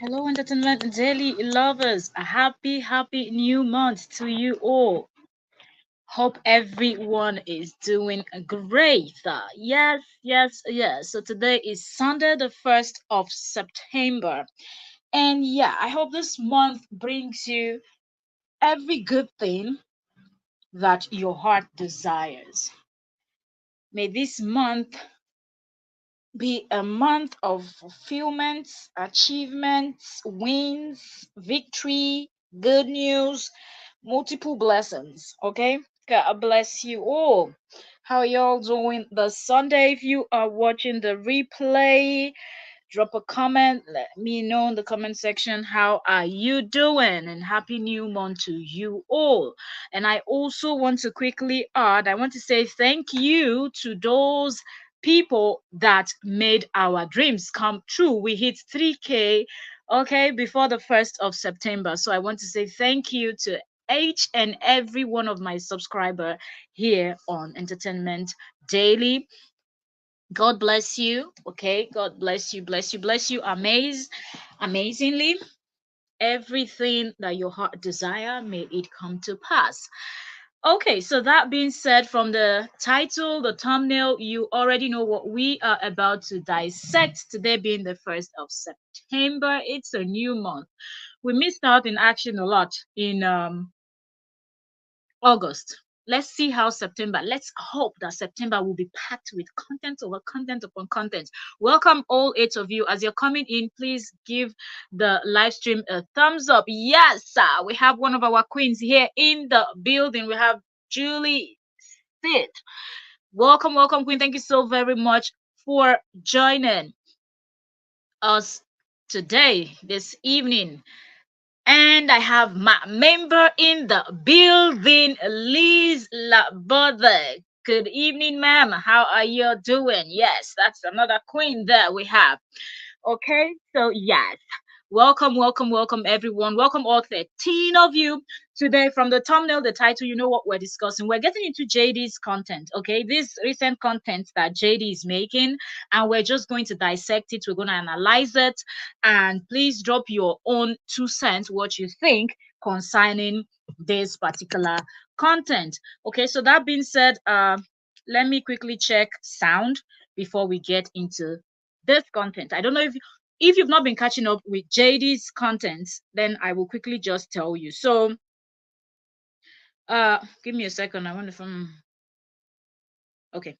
Hello, Entertainment Daily lovers. A happy new month to you all. Hope everyone is doing great. Yes. So today is Sunday, the 1st of September. And yeah, I hope this month brings you every good thing that your heart desires. May this month be a month of fulfillments, achievements, wins, victory, good news, multiple blessings. Okay, God bless you all. How y'all doing this Sunday? If you are watching the replay, drop a comment. Let me know in the comment section how are you doing, and happy new month to you all. And I also want to quickly add, I want to say thank you to those people that made our dreams come true. We hit 3K, okay, before the 1st of September. So I want to say thank you to each and every one of my subscriber here on Entertainment Daily. God bless you. Okay. God bless you. Amazingly. Everything that your heart desire, may it come to pass. Okay, so that being said, from the title, the thumbnail, you already know what we are about to dissect. Today being the 1st of September, it's a new month. We missed out in action a lot in August. Let's see how September. Let's hope that September will be packed with content over content upon content. Welcome all 8 of you. As you're coming in, please give the live stream a thumbs up. Yes, sir. We have one of our queens here in the building. We have Julie Sid. Welcome, Queen. Thank you so very much for joining us today, this evening. And I have my member in the building, Liz Labothe. Good evening, ma'am. How are you doing? Yes, that's another queen that we have. Okay, so yes, welcome, everyone. Welcome, all 13 of you today. From the thumbnail, the title, you know what we're discussing. We're getting into JD's content, okay? This recent content that JD is making, and we're just going to dissect it. We're going to analyze it, and please drop your own 2 cents, what you think concerning this particular content. Okay, so that being said, let me quickly check sound before we get into this content. I don't know if you've not been catching up with JD's content, then I will quickly just tell you. So give me a second. I wonder if okay.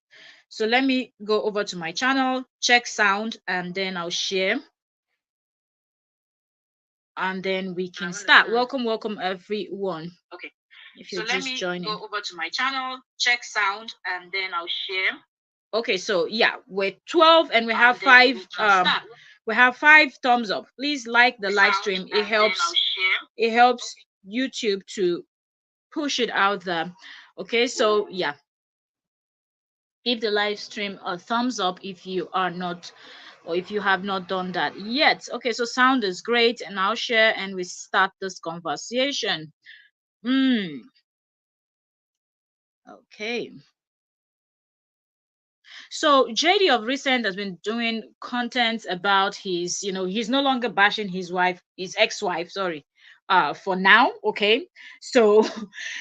So let me go over to my channel, check sound, and then I'll share. And then we can start. Welcome, everyone. Okay. If you're just joining. Go over to my channel, check sound, and then I'll share. Okay, so yeah, we're 12 and we have five thumbs up. Please like the live stream. It helps YouTube to push it out there. Okay, so yeah, give the live stream a thumbs up if you are not, or if you have not done that yet. Okay, so sound is great, and I'll share and we start this conversation. Okay. So JD of recent has been doing content about his, he's no longer bashing his ex-wife, sorry. For now, okay. So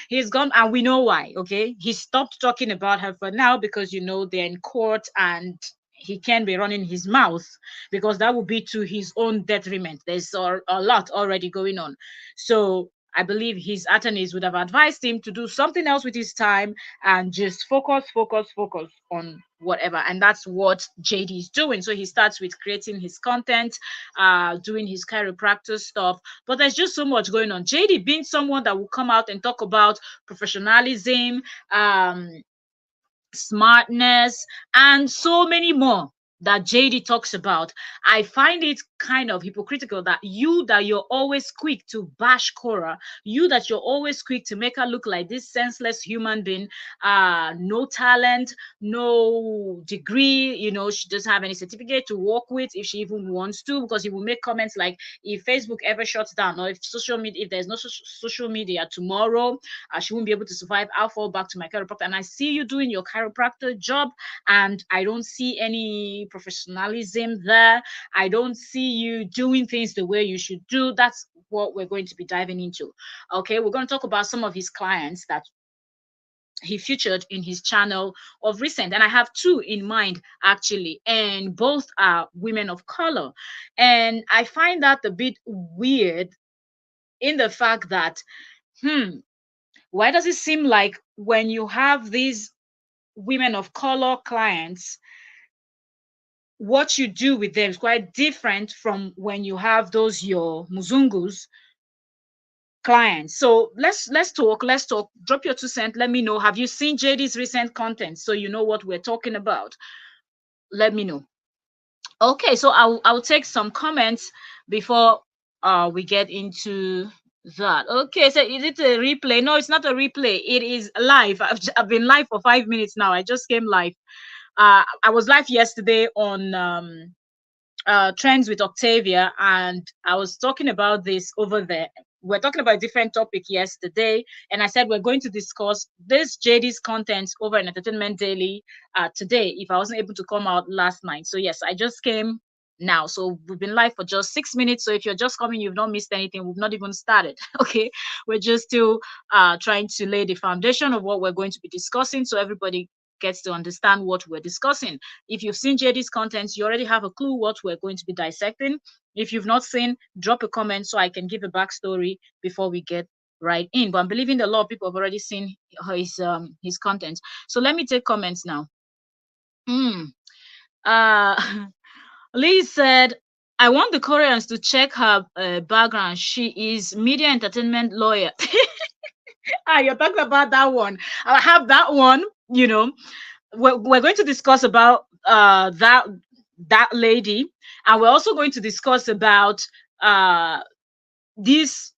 he's gone, and we know why, okay. He stopped talking about her for now because they're in court and he can't be running his mouth because that would be to his own detriment. There's a lot already going on. So I believe his attorneys would have advised him to do something else with his time and just focus on whatever. And that's what JD is doing. So he starts with creating his content, doing his chiropractor stuff. But there's just so much going on. JD being someone that will come out and talk about professionalism, smartness, and so many more that JD talks about. I find it kind of hypocritical that you're always quick to bash Cora, that you're always quick to make her look like this senseless human being, no talent, no degree, she doesn't have any certificate to work with if she even wants to, because he will make comments like, if Facebook ever shuts down, or if there's no social media tomorrow, she won't be able to survive. I'll fall back to my chiropractor. And I see you doing your chiropractor job, and I don't see any professionalism there. I don't see you doing things the way you should do. That's what we're going to be diving into. Okay, we're going to talk about some of his clients that he featured in his channel of recent, and I have two in mind actually, and both are women of color. And I find that a bit weird in the fact that, why does it seem like when you have these women of color clients, what you do with them is quite different from when you have those your muzungus clients? So let's talk. Drop your 2 cents. Let me know, have you seen JD's recent content, so you know what we're talking about? Let me know. Okay, so I'll take some comments before we get into that. Okay, so is it a replay? No, it's not a replay, it is live. I've been live for 5 minutes now. I just came live. I was live yesterday on Trends with Octavia, and I was talking about this over there. We're talking about a different topic yesterday, and I said we're going to discuss this JD's content over in Entertainment Daily today, if I wasn't able to come out last night. So yes, I just came now. So we've been live for just 6 minutes. So if you're just coming, you've not missed anything. We've not even started. Okay, we're just still trying to lay the foundation of what we're going to be discussing, so everybody gets to understand what we're discussing. If you've seen JD's contents, you already have a clue what we're going to be dissecting. If you've not seen, drop a comment so I can give a backstory before we get right in. But I'm believing a lot of people have already seen his content. So let me take comments now. Uh Lee said, I want the Koreans to check her background. She is media entertainment lawyer. You're talking about that one. I have that one, you know. We're going to discuss about that lady, and we're also going to discuss about this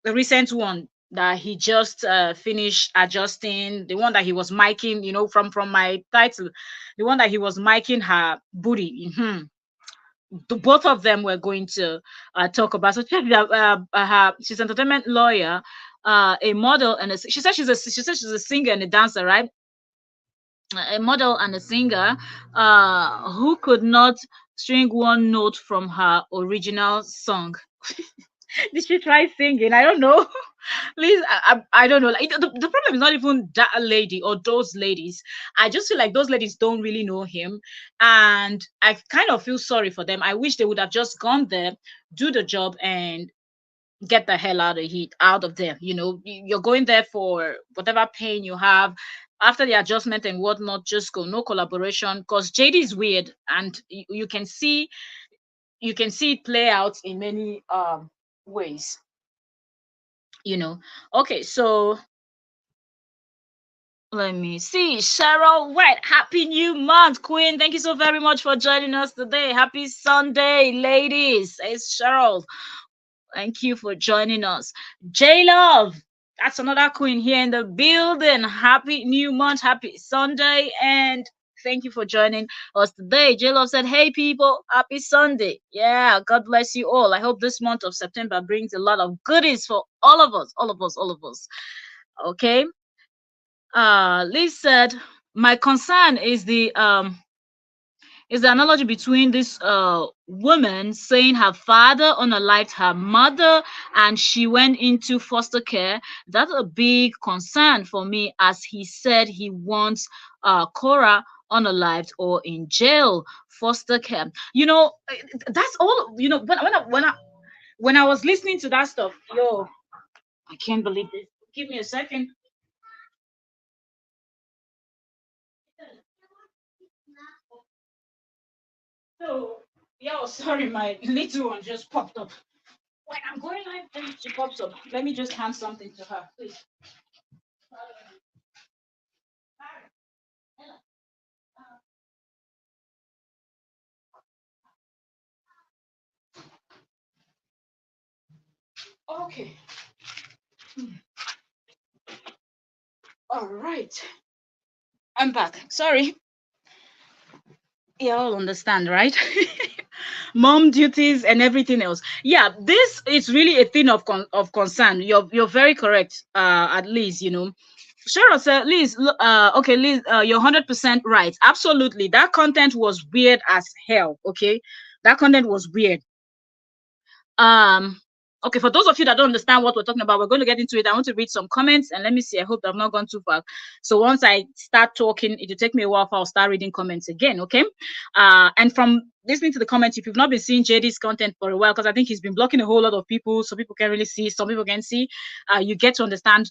recent one that he just finished adjusting, the one that he was miking, from my title, the one that he was miking her booty. The both of them we're going to talk about. So check that. She's an entertainment lawyer, a model, and she said she's a singer and a dancer, right? A model and a singer who could not string one note from her original song. Did she try singing? I don't know. Please, I don't know. Like, the problem is not even that lady or those ladies. I just feel like those ladies don't really know him, and I kind of feel sorry for them. I wish they would have just gone there, do the job, and get the hell out of there. You're going there for whatever pain you have. After the adjustment and whatnot, just go. No collaboration, because JD is weird, and you can see it play out in many ways. Okay, so let me see. Cheryl White, happy new month, Queen. Thank you so very much for joining us today. Happy Sunday, ladies. It's Cheryl. Thank you for joining us. J Love, that's another queen here in the building. Happy new month, happy Sunday, and thank you for joining us today. J Love said, hey people, happy Sunday. Yeah, God bless you all. I hope this month of September brings a lot of goodies for all of us. Okay. Liz said, my concern is the analogy between this woman saying her father unalived her mother and she went into foster care. That's a big concern for me, as he said he wants Cora unalived or in jail. Foster care. That's all. When I was listening to that stuff, I can't believe this. Give me a second. So, sorry, my little one just popped up. When I'm going live, she pops up. Let me just hand something to her, please. Okay. All right. I'm back. Sorry. You all understand, right? Mom duties and everything else. Yeah, this is really a thing of concern. You're very correct. At least Cheryl said, Liz, okay, Liz, you're 100% right. Absolutely. That content was weird as hell. Okay. That content was weird. Um, okay, for those of you that don't understand what we're talking about, we're going to get into it. I want to read some comments and let me see. I hope I've not gone too far. So once I start talking, it will take me a while. I'll start reading comments again. Okay. And from listening to the comments, if you've not been seeing JD's content for a while, because I think he's been blocking a whole lot of people, so people can really see, some people can see, you get to understand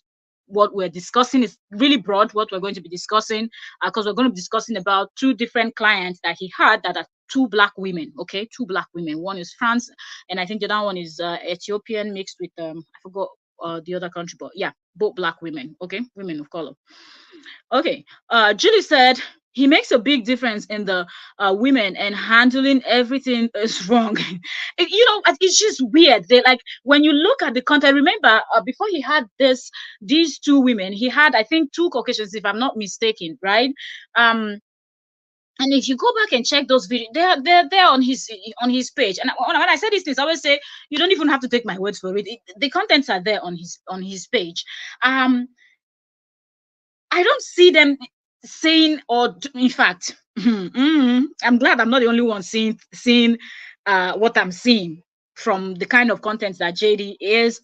what we're discussing is really broad, what we're going to be discussing, because we're going to be discussing about two different clients that he had that are two black women. Okay, two black women. One is France, and I think the other one is Ethiopian mixed with I forgot the other country, but yeah, both black women. Okay, women of color. Okay, Julie said he makes a big difference in the women, and handling everything is wrong. It's just weird. They like when you look at the content. Remember, before he had these two women, he had, I think, two Caucasians, if I'm not mistaken, right? And if you go back and check those videos, they're on his page. And when I say these things, I always say you don't even have to take my words for it. The contents are there on his page. I don't see them saying, or in fact, I'm glad I'm not the only one seeing what I'm seeing from the kind of content that JD is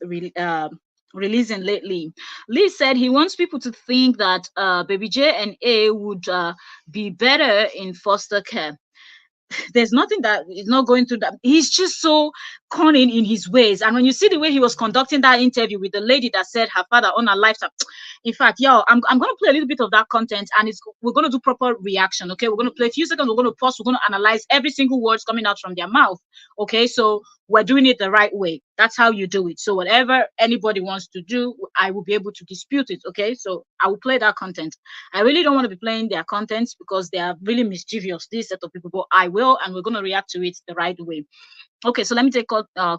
releasing lately. Lee said he wants people to think that Baby J and A would be better in foster care. There's nothing that is not going through that. He's just so cunning in his ways. And when you see the way he was conducting that interview with the lady that said her father on her lifetime, in fact, I'm going to play a little bit of that content, and we're going to do proper reaction. Okay, we're going to play a few seconds. We're going to pause. We're going to analyze every single words coming out from their mouth. Okay, so we're doing it the right way. That's how you do it. So whatever anybody wants to do, I will be able to dispute it. Okay, so I will play that content. I really don't want to be playing their contents because they are really mischievous, this set of people, but I will, and we're going to react to it the right way. Okay, so let me take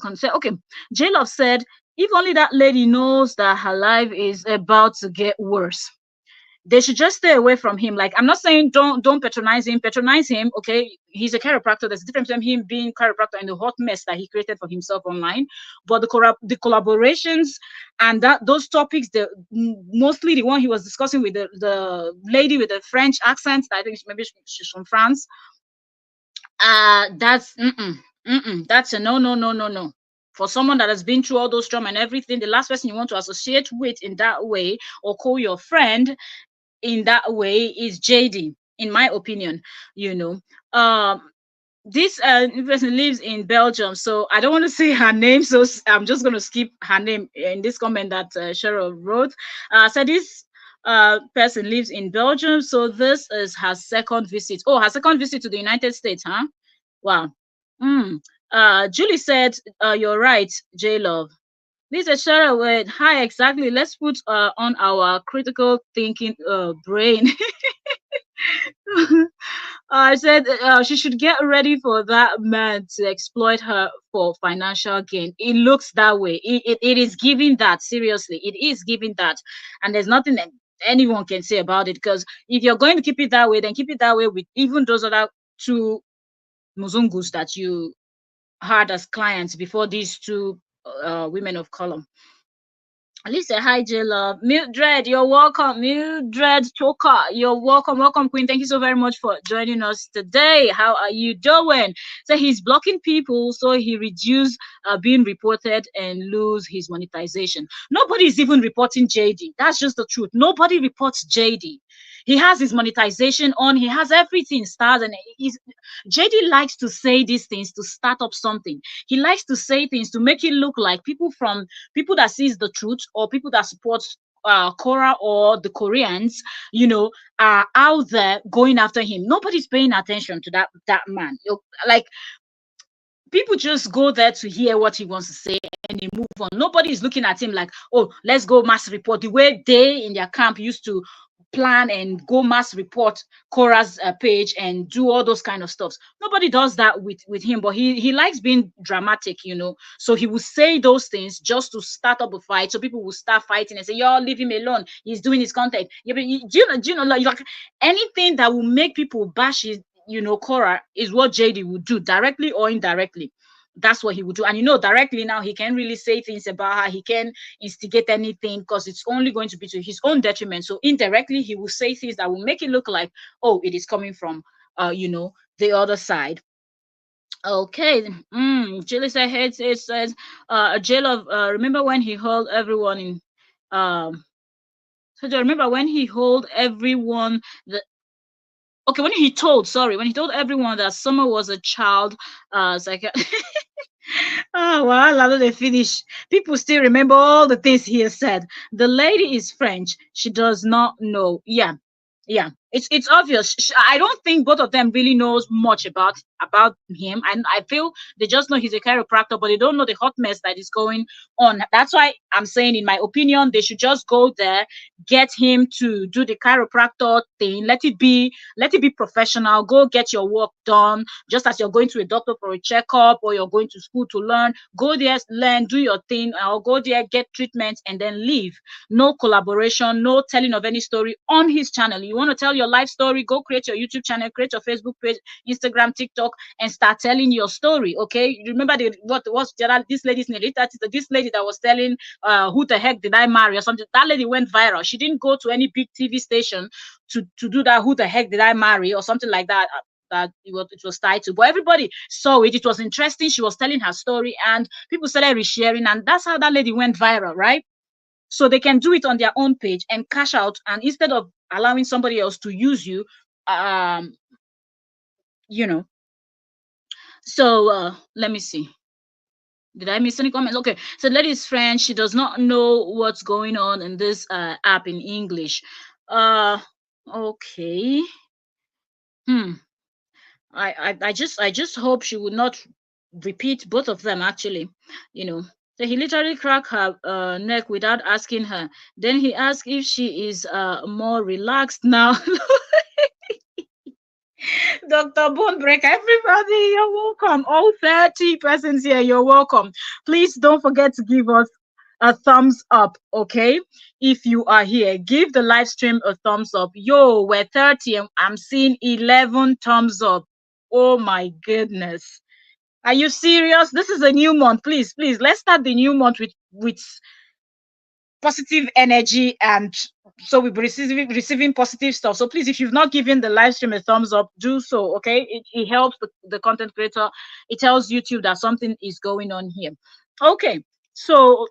consent. Okay, J Love said, if only that lady knows that her life is about to get worse, they should just stay away from him. Like, I'm not saying don't patronize him. Okay, he's a chiropractor. There's a difference between him being chiropractor and the hot mess that he created for himself online. But the collaborations and those topics, mostly the one he was discussing with the lady with the French accent, I think maybe she's from France. That's that's a no. For someone that has been through all those trauma and everything, the last person you want to associate with in that way or call your friend in that way is JD, in my opinion. This person lives in Belgium, so I don't want to say her name, so I'm just going to skip her name in this comment that Cheryl wrote. So this person lives in Belgium, so this is her second visit. Oh, her second visit to the United States, huh? Wow. Julie said, you're right, J Love. Lisa Cheryl went, hi, exactly. Let's put on our critical thinking brain. I said she should get ready for that man to exploit her for financial gain. It looks that way. It is giving that, seriously. It is giving that. And there's nothing that anyone can say about it, because if you're going to keep it that way, then keep it that way with even those other two Muzungus that you had as clients before these two women of color. Lisa, hi, J Love. Mildred, you're welcome. Mildred Choka, you're welcome. Welcome, Queen. Thank you so very much for joining us today. How are you doing? So he's blocking people so he reduce being reported and lose his monetization. Nobody is even reporting JD. That's just the truth. Nobody reports JD. He has his monetization on. He has everything stars, and JD likes to say these things to start up something. He likes to say things to make it look like people that sees the truth or people that support Korra or the Koreans, are out there going after him. Nobody's paying attention to that man. Like, people just go there to hear what he wants to say and they move on. Nobody is looking at him like, oh, let's go mass report, the way they in their camp used to plan and go mass report Korra's page and do all those kind of stuff. Nobody does that with him, but he likes being dramatic, so he will say those things just to start up a fight, so people will start fighting and say, y'all leave him alone, he's doing his content. Yeah, but do you know like anything that will make people bash his Korra is what JD would do, directly or indirectly. that's what he would do. And directly now he can't really say things about her. He can instigate anything because it's only going to be to his own detriment. So indirectly, he will say things that will make it look like, oh, it is coming from, the other side. Okay. Julie said, it says, a jail of, remember when he held everyone in, um, so do you remember when he held everyone, the, okay, when he told everyone that Summer was a child, oh, well, I know they finish. People still remember all the things he has said. The lady is French. She does not know. Yeah, yeah. It's obvious. I don't think both of them really knows much about him, and I feel they just know he's a chiropractor, but they don't know the hot mess that is going on. That's why I'm saying, in my opinion, they should just go there, get him to do the chiropractor thing. Let it be professional. Go get your work done, just as you're going to a doctor for a checkup or you're going to school to learn. Go there, learn, do your thing, or go there, get treatment, and then leave. No collaboration, no telling of any story on his channel. You want to tell your life story, go create your YouTube channel, create your Facebook page, Instagram, TikTok, and start telling your story. Okay, you remember what was this lady's name? This lady that was telling, who the heck did I marry or something. That lady went viral. She didn't go to any big TV station to do that, who the heck did I marry or something like that, that it was tied to. But everybody saw it. It was interesting. She was telling her story and people started resharing, and that's how that lady went viral, right? So they can do it on their own page and cash out, and instead of allowing somebody else to use you, um you know so let me see, did I miss any comments? Okay, so lady is French. She does not know what's going on in this app in English. Okay. hmm I just hope she would not repeat both of them, actually. you know so he literally cracked her neck without asking her. Then he asked if she is more relaxed now. Dr. Bonebreak, everybody, you're welcome. All 30 persons here, you're welcome. Please don't forget to give us a thumbs up, okay? If you are here, give the live stream a thumbs up. Yo, we're 30 and I'm seeing 11 thumbs up. Oh my goodness. Are you serious? This is a new month. Please, please, let's start the new month with positive energy, and so we'll be receiving positive stuff. So please, if you've not given the live stream a thumbs up, do so. Okay, it helps the content creator. It tells YouTube that something is going on here. Okay, so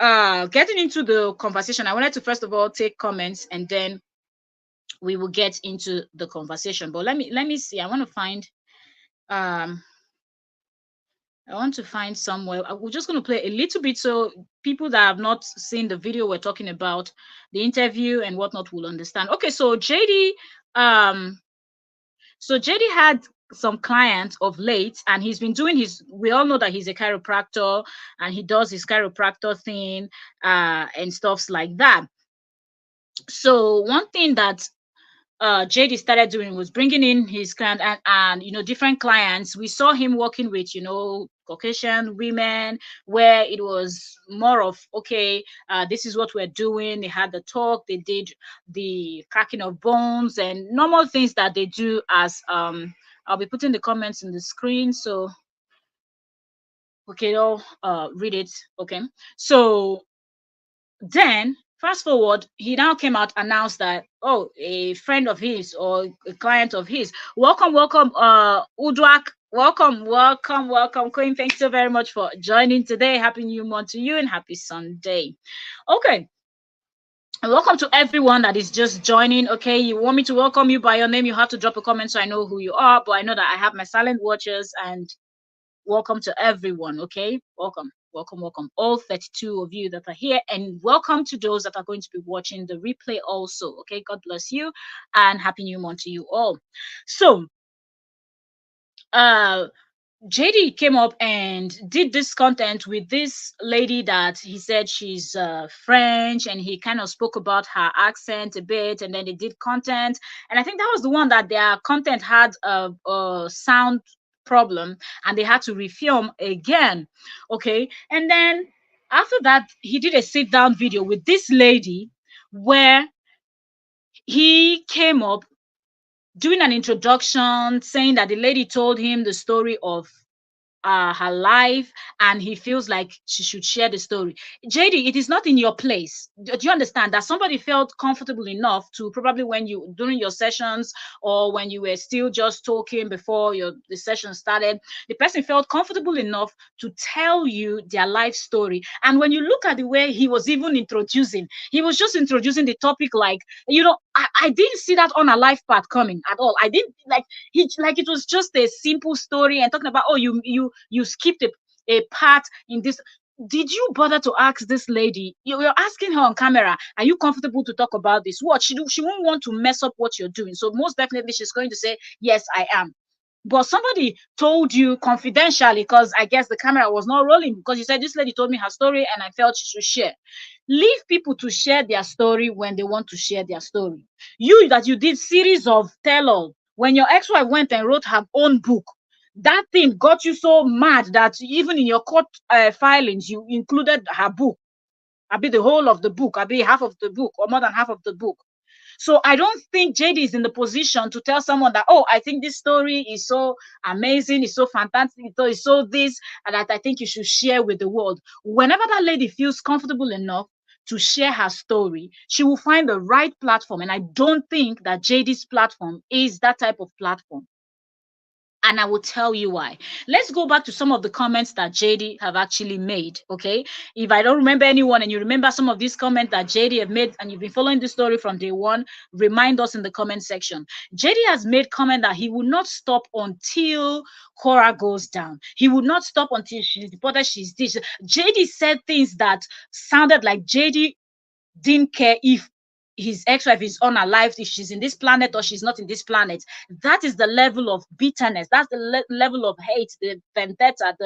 getting into the conversation, I wanted to first of all take comments and then we will get into the conversation. But let me see. I want to find somewhere. We're just going to play a little bit so people that have not seen the video we're talking about, the interview and whatnot, will understand. Okay, so JD had some clients of late, and he's been doing we all know that he's a chiropractor and he does his chiropractor thing and stuffs like that. So one thing that JD started doing was bringing in his client and different clients. We saw him working with Caucasian women, where it was more of, okay, this is what we're doing. They had the talk, they did the cracking of bones and normal things that they do. As I'll be putting the comments in the screen so okay, all read it. Okay, so then, fast forward, he now came out, announced that, oh, a friend of his or a client of his, welcome, Udwak, welcome, Queen. Thanks so very much for joining today. Happy new month to you and happy Sunday. Okay. Welcome to everyone that is just joining. Okay, you want me to welcome you by your name, you have to drop a comment so I know who you are. But I know that I have my silent watchers, and welcome to everyone. Okay, welcome, all 32 of you that are here, and welcome to those that are going to be watching the replay also. Okay, God bless you and happy new month to you all. So JD came up and did this content with this lady that he said she's French, and he kind of spoke about her accent a bit, and then they did content, and I think that was the one that their content had a sound problem and they had to refilm again. Okay, and then after that he did a sit down video with this lady where he came up doing an introduction saying that the lady told him the story of her life, and he feels like she should share the story. JD, it is not in your place. Do you understand that somebody felt comfortable enough to, probably when you, during your sessions, or when you were still just talking before the session started, the person felt comfortable enough to tell you their life story. And when you look at the way he was even introducing, he was just introducing the topic like, I didn't see that on a life path coming at all. I didn't like, it was just a simple story, and talking about, oh, you skipped a part in this. Did you bother to ask this lady? You're asking her on camera, are you comfortable to talk about this? What she won't want to mess up what you're doing, so most definitely she's going to say, yes, I am. But somebody told you confidentially, because I guess the camera was not rolling, because you said, this lady told me her story and I felt she should share. Leave people to share their story when they want to share their story. You did series of tell all. When your ex-wife went and wrote her own book, that thing got you so mad that even in your court filings, you included her book. I be the whole of the book, I be half of the book, or more than half of the book. So I don't think JD is in the position to tell someone that, oh, I think this story is so amazing, it's so fantastic, it's so this, and that I think you should share with the world. Whenever that lady feels comfortable enough to share her story, she will find the right platform. And I don't think that JD's platform is that type of platform. And I will tell you why. Let's go back to some of the comments that JD have actually made. Okay, if I don't remember anyone and you remember some of these comments that JD have made, and you've been following this story from day one, remind us in the comment section. JD has made comment that he will not stop until Cora goes down. He would not stop until she's deported, she's this. JD said things that sounded like JD didn't care if his ex-wife is unalive, if she's in this planet or she's not in this planet. That is the level of bitterness. That's the level of hate, the vendetta,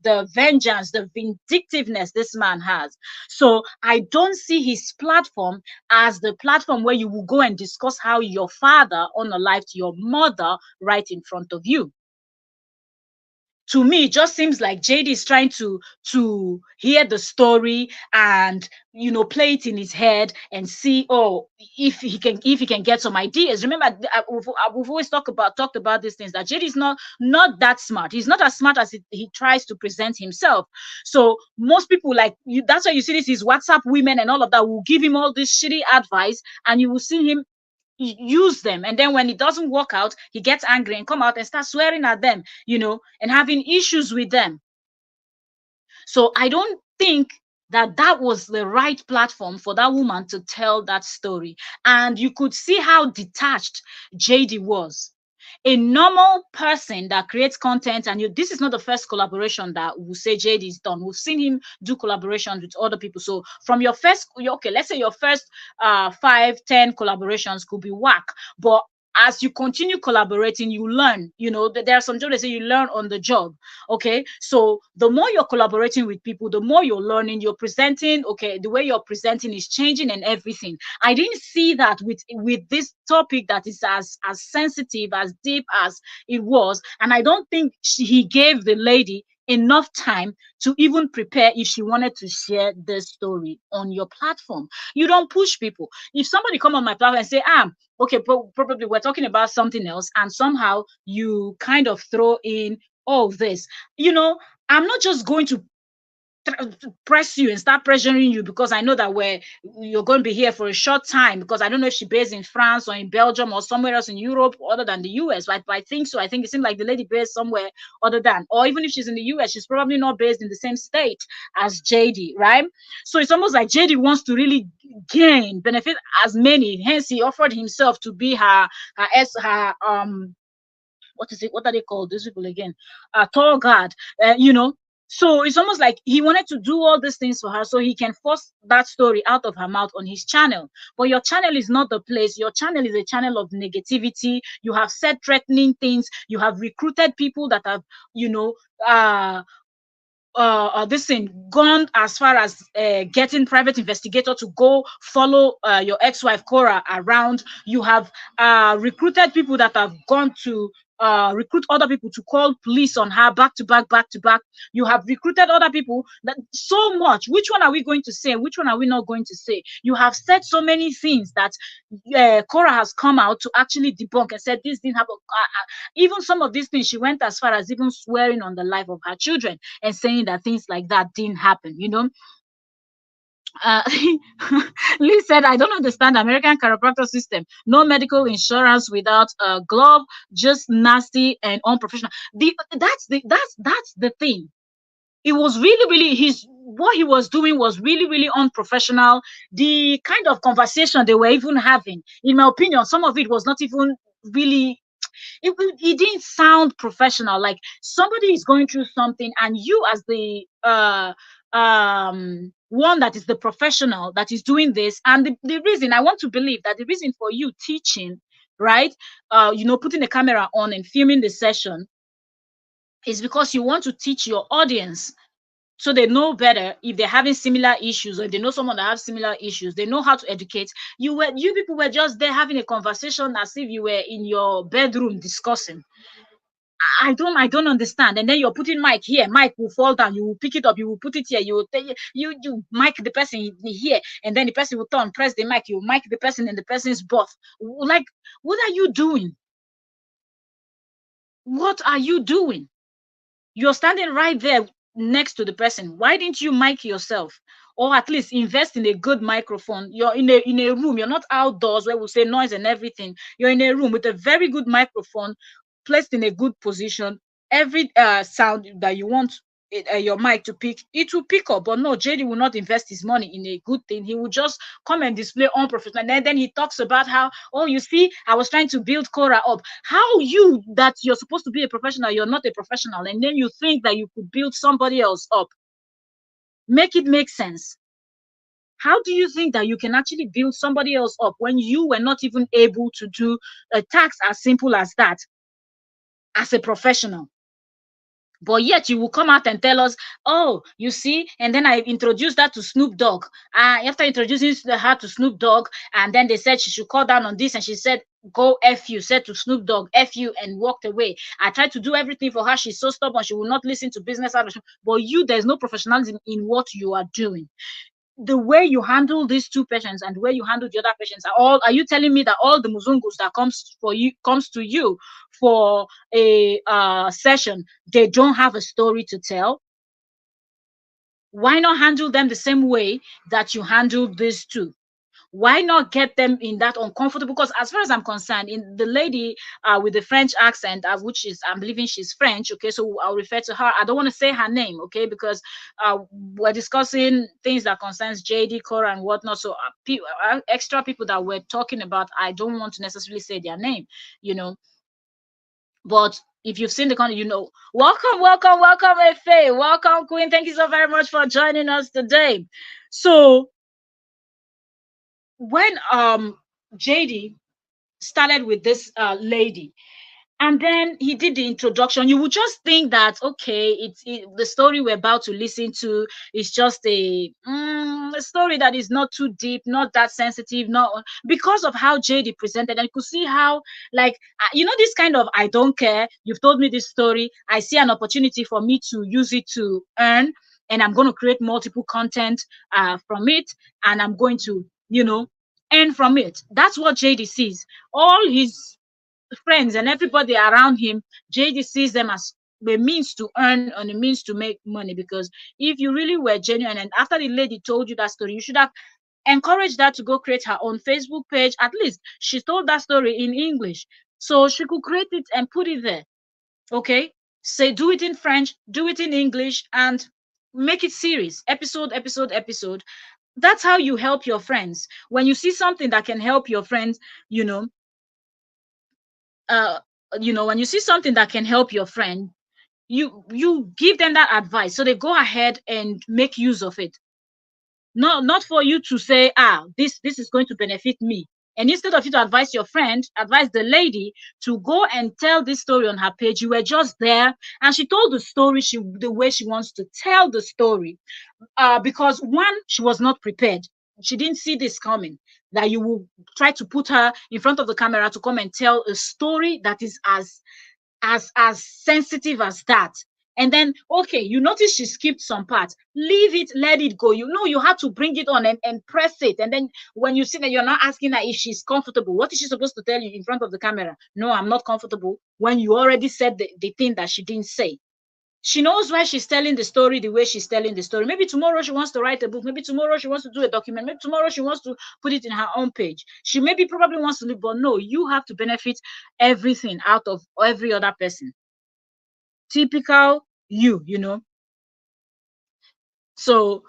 the vengeance, the vindictiveness this man has. So I don't see his platform as the platform where you will go and discuss how your father unalived your mother right in front of you. To me, it just seems like JD is trying to hear the story and play it in his head and see, oh, if he can get some ideas. Remember, we've always talked about these things, that JD is not that smart. He's not as smart as he tries to present himself. So most people, like you, that's why you see this is WhatsApp women and all of that will give him all this shitty advice, and you will see him use them, and then when it doesn't work out, he gets angry and come out and start swearing at them, and having issues with them. So I don't think that was the right platform for that woman to tell that story. And you could see how detached JD was. A normal person that creates content, and this is not the first collaboration that we'll say JD is done. We've seen him do collaborations with other people. So from your first, okay, let's say your first 5-10 collaborations could be whack, but as you continue collaborating, you learn. There are some jobs they say you learn on the job. Okay, so the more you're collaborating with people, the more you're learning, you're presenting. Okay, the way you're presenting is changing and everything. I didn't see that with this topic that is as sensitive, as deep as it was, and I don't think he gave the lady enough time to even prepare if she wanted to share this story on your platform. You don't push people. If somebody come on my platform and say, okay, probably we're talking about something else, and somehow you kind of throw in all this, I'm not just going to press you and start pressuring you, because I know that you're going to be here for a short time, because I don't know if she's based in France or in Belgium or somewhere else in Europe other than the US, right? But I think so. I think it seems like the lady based somewhere other than, or even if she's in the US, she's probably not based in the same state as JD, right? So it's almost like JD wants to really benefit as many, hence he offered himself to be her what are they called, these people again, tour guard, so it's almost like he wanted to do all these things for her so he can force that story out of her mouth on his channel. But your channel is not the place. Your channel is a channel of negativity. You have said threatening things. You have recruited people that have this thing gone as far as getting private investigator to go follow your ex-wife Cora around. You have recruited people that have gone to recruit other people to call police on her back to back, back to back. You have recruited other people that so much. Which one are we going to say? Which one are we not going to say? You have said so many things that Cora has come out to actually debunk and said this didn't happen. Even some of these things, she went as far as even swearing on the life of her children and saying that things like that didn't happen, you know. uh, Lee said, I don't understand the American chiropractor system. No medical insurance without a glove, just nasty and unprofessional. That's the thing. It was really, really his what he was doing was really, really unprofessional. The kind of conversation they were even having, in my opinion, some of it was not even really it didn't sound professional. Like somebody is going through something and you as the one that is the professional that is doing this, and the reason I want to believe that the reason for you teaching, right, putting the camera on and filming the session is because you want to teach your audience so they know better if they're having similar issues, or if they know someone that has similar issues, they know how to educate. You people were just there having a conversation as if you were in your bedroom discussing. I don't understand. And then you're putting mic here, mic will fall down, you will pick it up, you will put it here, you mic the person here, and then the person will turn, press the mic, you mic the person in the person's butt. Like, what are you doing? What are you doing? You're standing right there next to the person. Why didn't you mic yourself? Or at least invest in a good microphone. You're in a room. You're not outdoors where we say noise and everything. You're in a room with a very good microphone placed in a good position. Every sound that you want your mic to pick, it will pick up. But no, JD will not invest his money in a good thing. He will just come and display unprofessional. And then he talks about how, oh, you see, I was trying to build Cora up. How you, that you're supposed to be a professional, you're not a professional, and then you think that you could build somebody else up? Make it make sense. How do you think that you can actually build somebody else up when you were not even able to do a task as simple as that as a professional? But yet you will come out and tell us, oh, you see, and then I introduced that to Snoop Dogg. After introducing her to Snoop Dogg, and then they said she should call down on this, and she said, go F you, said to Snoop Dogg, F you, and walked away. I tried to do everything for her. She's so stubborn. She will not listen to business advice. But you, there's no professionalism in what you are doing. The way you handle these two patients and the way you handle the other patients are you telling me that all the muzungus that comes to you for a session, they don't have a story to tell? Why not handle them the same way that you handled these two? Why not get them in that uncomfortable? Because as far as I'm concerned, in the lady with the French accent, which is, I'm believing she's French, okay, so I'll refer to her. I don't want to say her name, okay, because we're discussing things that concerns JD, Cora, and whatnot. So extra people that we're talking about, I don't want to necessarily say their name, you know. But if you've seen the content, you know. Welcome, welcome, welcome, Efe. Welcome, Queen. Thank you so very much for joining us today. So when JD started with this lady, and then he did the introduction, you would just think that, okay, the story we're about to listen to is just a story that is not too deep, not that sensitive, not because of how JD presented. And you could see how, like, this kind of, I don't care, you've told me this story, I see an opportunity for me to use it to earn, and I'm going to create multiple content from it, and I'm going to, earn from it. That's what JD sees. All his friends and everybody around him, JD sees them as a means to earn and a means to make money. Because if you really were genuine, and after the lady told you that story, you should have encouraged her to go create her own Facebook page. At least she told that story in English, so she could create it and put it there. Okay, say, do it in French, do it in English, and make it series, episode. That's how you help your friends. When you see something that can help your friends, uh when you see something that can help your friend, you give them that advice so they go ahead and make use of it. Not for you to say, this is going to benefit me, and instead of you to advise your friend, advise the lady to go and tell this story on her page. You were just there, and she told the story the way she wants to tell the story, because one, she was not prepared. She didn't see this coming, that you will try to put her in front of the camera to come and tell a story that is as as sensitive as that. And then, okay, you notice she skipped some parts. Leave it, let it go. You know, you have to bring it on and press it. And then when you see that, you're not asking her if she's comfortable. What is she supposed to tell you in front of the camera? No, I'm not comfortable. When you already said the thing that she didn't say. She knows why she's telling the story the way she's telling the story. Maybe tomorrow she wants to write a book. Maybe tomorrow she wants to do a document. Maybe tomorrow she wants to put it in her own page. She maybe probably wants to live, but no, you have to benefit everything out of every other person. Typical you know. So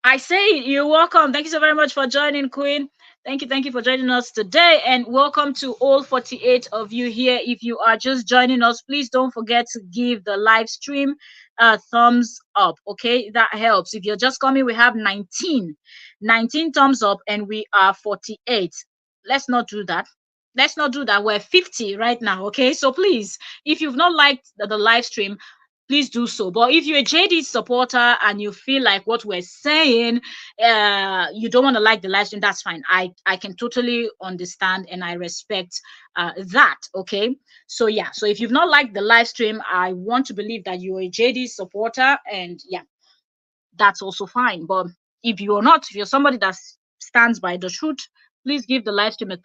I say you're welcome. Thank you so very much for joining, Queen. Thank you for joining us today, and welcome to all 48 of you here. If you are just joining us, please don't forget to give the live stream a thumbs up. Okay, that helps. If you're just coming, we have 19 thumbs up, and we are 48. Let's not do that. Let's not do that. We're 50 right now. Okay, so please, if you've not liked the live stream, please do so. But if you're a JD supporter and you feel like what we're saying, you don't want to like the live stream, that's fine. I can totally understand and I respect that. Okay. So yeah. So if you've not liked the live stream, I want to believe that you're a JD supporter, and yeah, that's also fine. But if you're not, if you're somebody that stands by the truth, please give the live stream a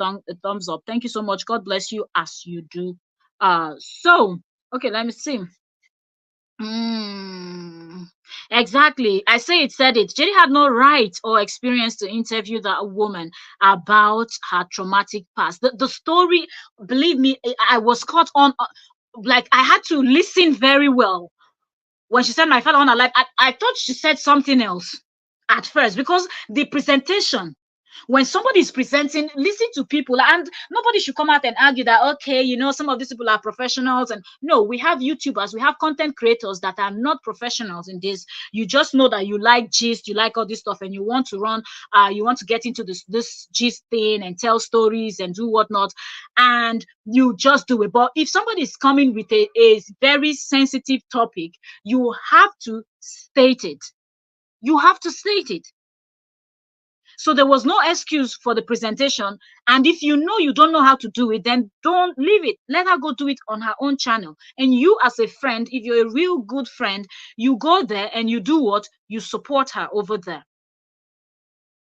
thumbs up. Thank you so much. God bless you as you do. So okay, let me see. Mm, exactly. I say it said it. Jenny had no right or experience to interview that woman about her traumatic past. The story, believe me, I was caught on, like, I had to listen very well. When she said my father on her life, I thought she said something else at first, because the presentation, when somebody is presenting, listen to people, and nobody should come out and argue that, okay, you know, some of these people are professionals. And no, we have YouTubers, we have content creators that are not professionals in this. You just know that you like gist, you like all this stuff, and you want to run, you want to get into this gist thing and tell stories and do whatnot, and you just do it. But if somebody is coming with a very sensitive topic, you have to state it. You have to state it. So there was no excuse for the presentation. And if you know you don't know how to do it, then don't leave it. Let her go do it on her own channel. And you, as a friend, if you're a real good friend, you go there and you do what? You support her over there.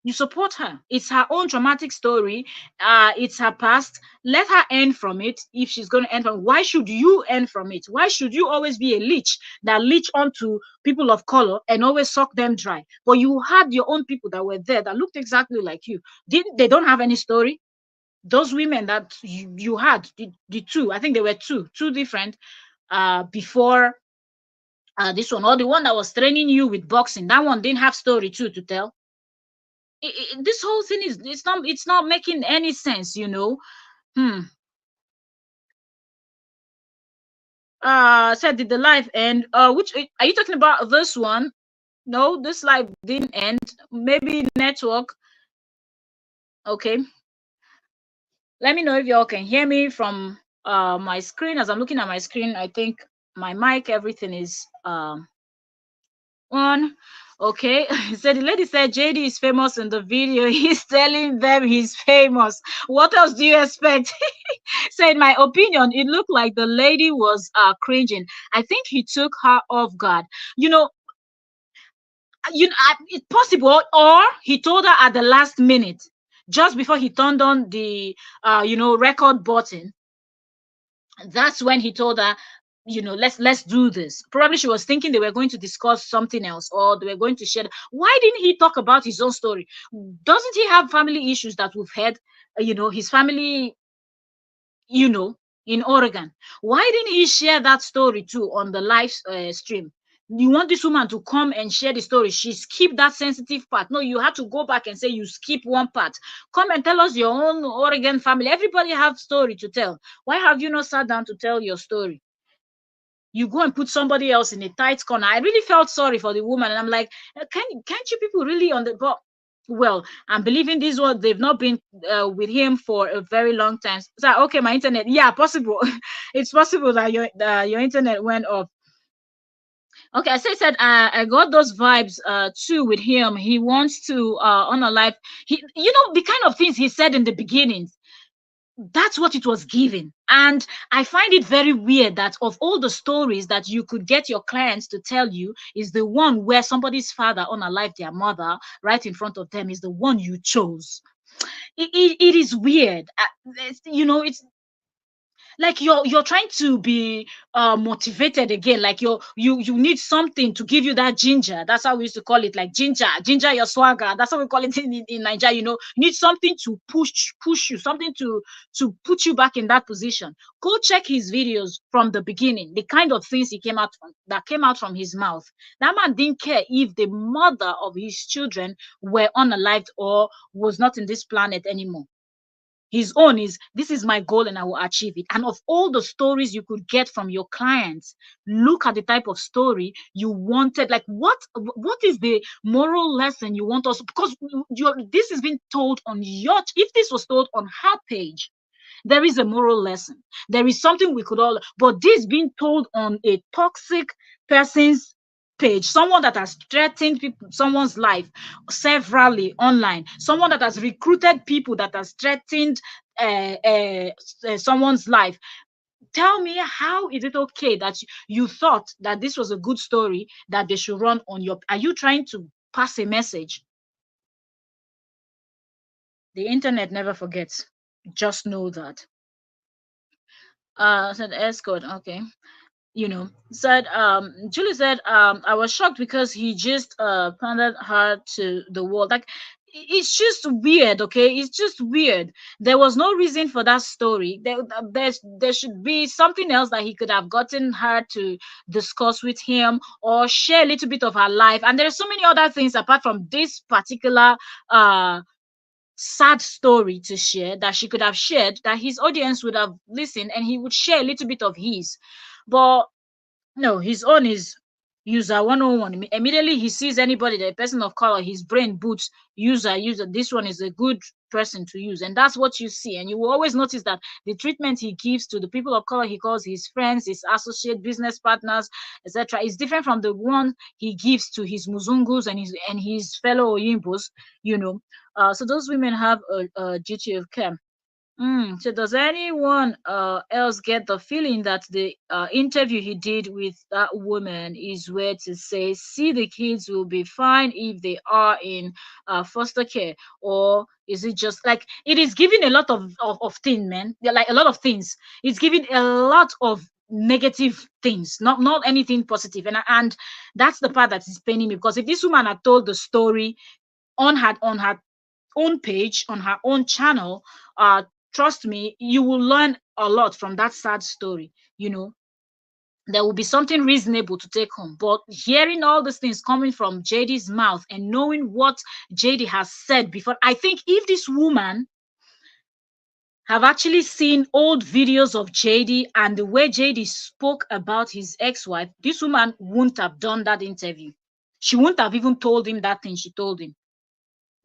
You support her. It's her own traumatic story. It's her past. Let her earn from it. If she's going to earn from it, why should you earn from it? Why should you always be a leech that leech onto people of color and always suck them dry? But you had your own people that were there that looked exactly like you. They don't have any story? Those women that you had, the two, I think there were two different before this one, or the one that was training you with boxing, that one didn't have story too to tell. This whole thing is, it's not making any sense, you know. Said, did the live end? Which are you talking about? This one? No, this live didn't end. Maybe network. Okay, let me know if y'all can hear me from my screen. As I'm looking at my screen, I think my mic, everything is on. Okay. So the lady said JD is famous in the video. He's telling them he's famous. What else do you expect? So in my opinion, it looked like the lady was cringing. I think he took her off guard. It's possible, or he told her at the last minute, just before he turned on the record button. That's when he told her, let's do this. Probably she was thinking they were going to discuss something else, or they were going to share. Why didn't he talk about his own story? Doesn't he have family issues that we've had? His family, in Oregon. Why didn't he share that story too on the live stream? You want this woman to come and share the story. She skipped that sensitive part. No, you have to go back and say you skip one part. Come and tell us your own Oregon family. Everybody have story to tell. Why have you not sat down to tell your story? You go and put somebody else in a tight corner. I really felt sorry for the woman, and I'm like, can't you people really on the ball? Well, I'm believing this one. They've not been with him for a very long time. So okay, my internet. Yeah, possible. It's possible that your internet went off. Okay, I said I got those vibes too with him. He wants to honor life. The kind of things he said in the beginning. that's what it was given. And I find it very weird that of all the stories that you could get your clients to tell you, is the one where somebody's father unalived their mother right in front of them is the one you chose. It is weird. It's like you're trying to be motivated again, like you need something to give you that ginger. That's how we used to call it, like ginger your swagger. That's how we call it in Nigeria. You need something to push you, something to put you back in that position. Go check his videos from the beginning, the kind of things that came out from his mouth. That man didn't care if the mother of his children were unalived or was not in this planet anymore. His own is, this is my goal and I will achieve it. And of all the stories you could get from your clients, look at the type of story you wanted. Like, what is the moral lesson you want us? Because this is being told on your, if this was told on her page, there is a moral lesson. There is something we could all, but this being told on a toxic person's page, someone that has threatened someone's life severally online, someone that has recruited people, that has threatened someone's life. Tell me, how is it okay that you thought that this was a good story that they should run on your? Are you trying to pass a message? The internet never forgets. Just know that. Said S code. Okay. Said Julie said, I was shocked because he just pounded her to the wall. Like, it's just weird. Okay, it's just weird. There was no reason for that story. There should be something else that he could have gotten her to discuss with him, or share a little bit of her life. And there are so many other things apart from this particular sad story to share, that she could have shared, that his audience would have listened, and he would share a little bit of his. But no, his own is user 101. Immediately he sees anybody, the person of color, his brain boots user. This one is a good person to use. And that's what you see. And you will always notice that the treatment he gives to the people of color, he calls his friends, his associate business partners, etc., is different from the one he gives to his muzungus and his fellow Oyimbos, so those women have a duty of care. So does anyone else get the feeling that the interview he did with that woman is where to say, see, the kids will be fine if they are in foster care? Or is it just like, it is giving a lot of things, man? They're like a lot of things. It's giving a lot of negative things, not anything positive. And that's the part that is paining me, because if this woman had told the story on her own page, on her own channel, trust me, you will learn a lot from that sad story. There will be something reasonable to take home. But hearing all these things coming from JD's mouth and knowing what JD has said before, I think if this woman have actually seen old videos of JD and the way JD spoke about his ex-wife, this woman wouldn't have done that interview. She wouldn't have even told him that thing she told him.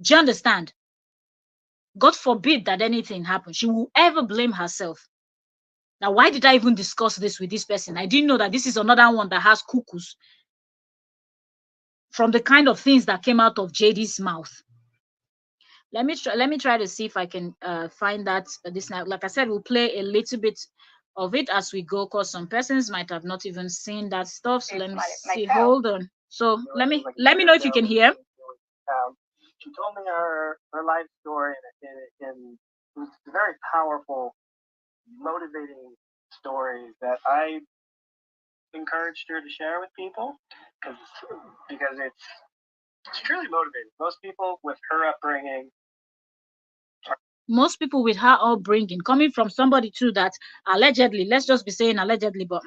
Do you understand? God forbid that anything happens. She will ever blame herself. Now, why did I even discuss this with this person? I didn't know that this is another one that has cuckoos from the kind of things that came out of JD's mouth. Let me try to see if I can find that this now. Like I said, we'll play a little bit of it as we go, because some persons might have not even seen that stuff. So let me see. Hold on. So let me know if you can hear. She told me her life story, and it was a very powerful, motivating story that I encouraged her to share with people, because it's truly motivating. Most people with her upbringing, coming from somebody too that allegedly, let's just be saying allegedly, but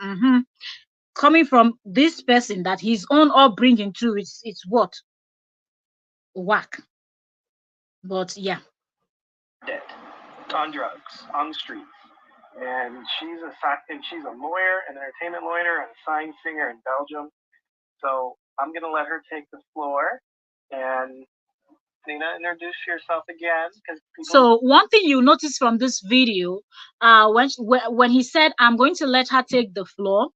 coming from this person that his own upbringing too, it's what? Whack. But yeah. Dead, on drugs, on the streets. And she's a lawyer, an entertainment lawyer, and a sign singer in Belgium. So I'm gonna let her take the floor, and Nina, introduce yourself again. So one thing you notice from this video, when he said, "I'm going to let her take the floor,"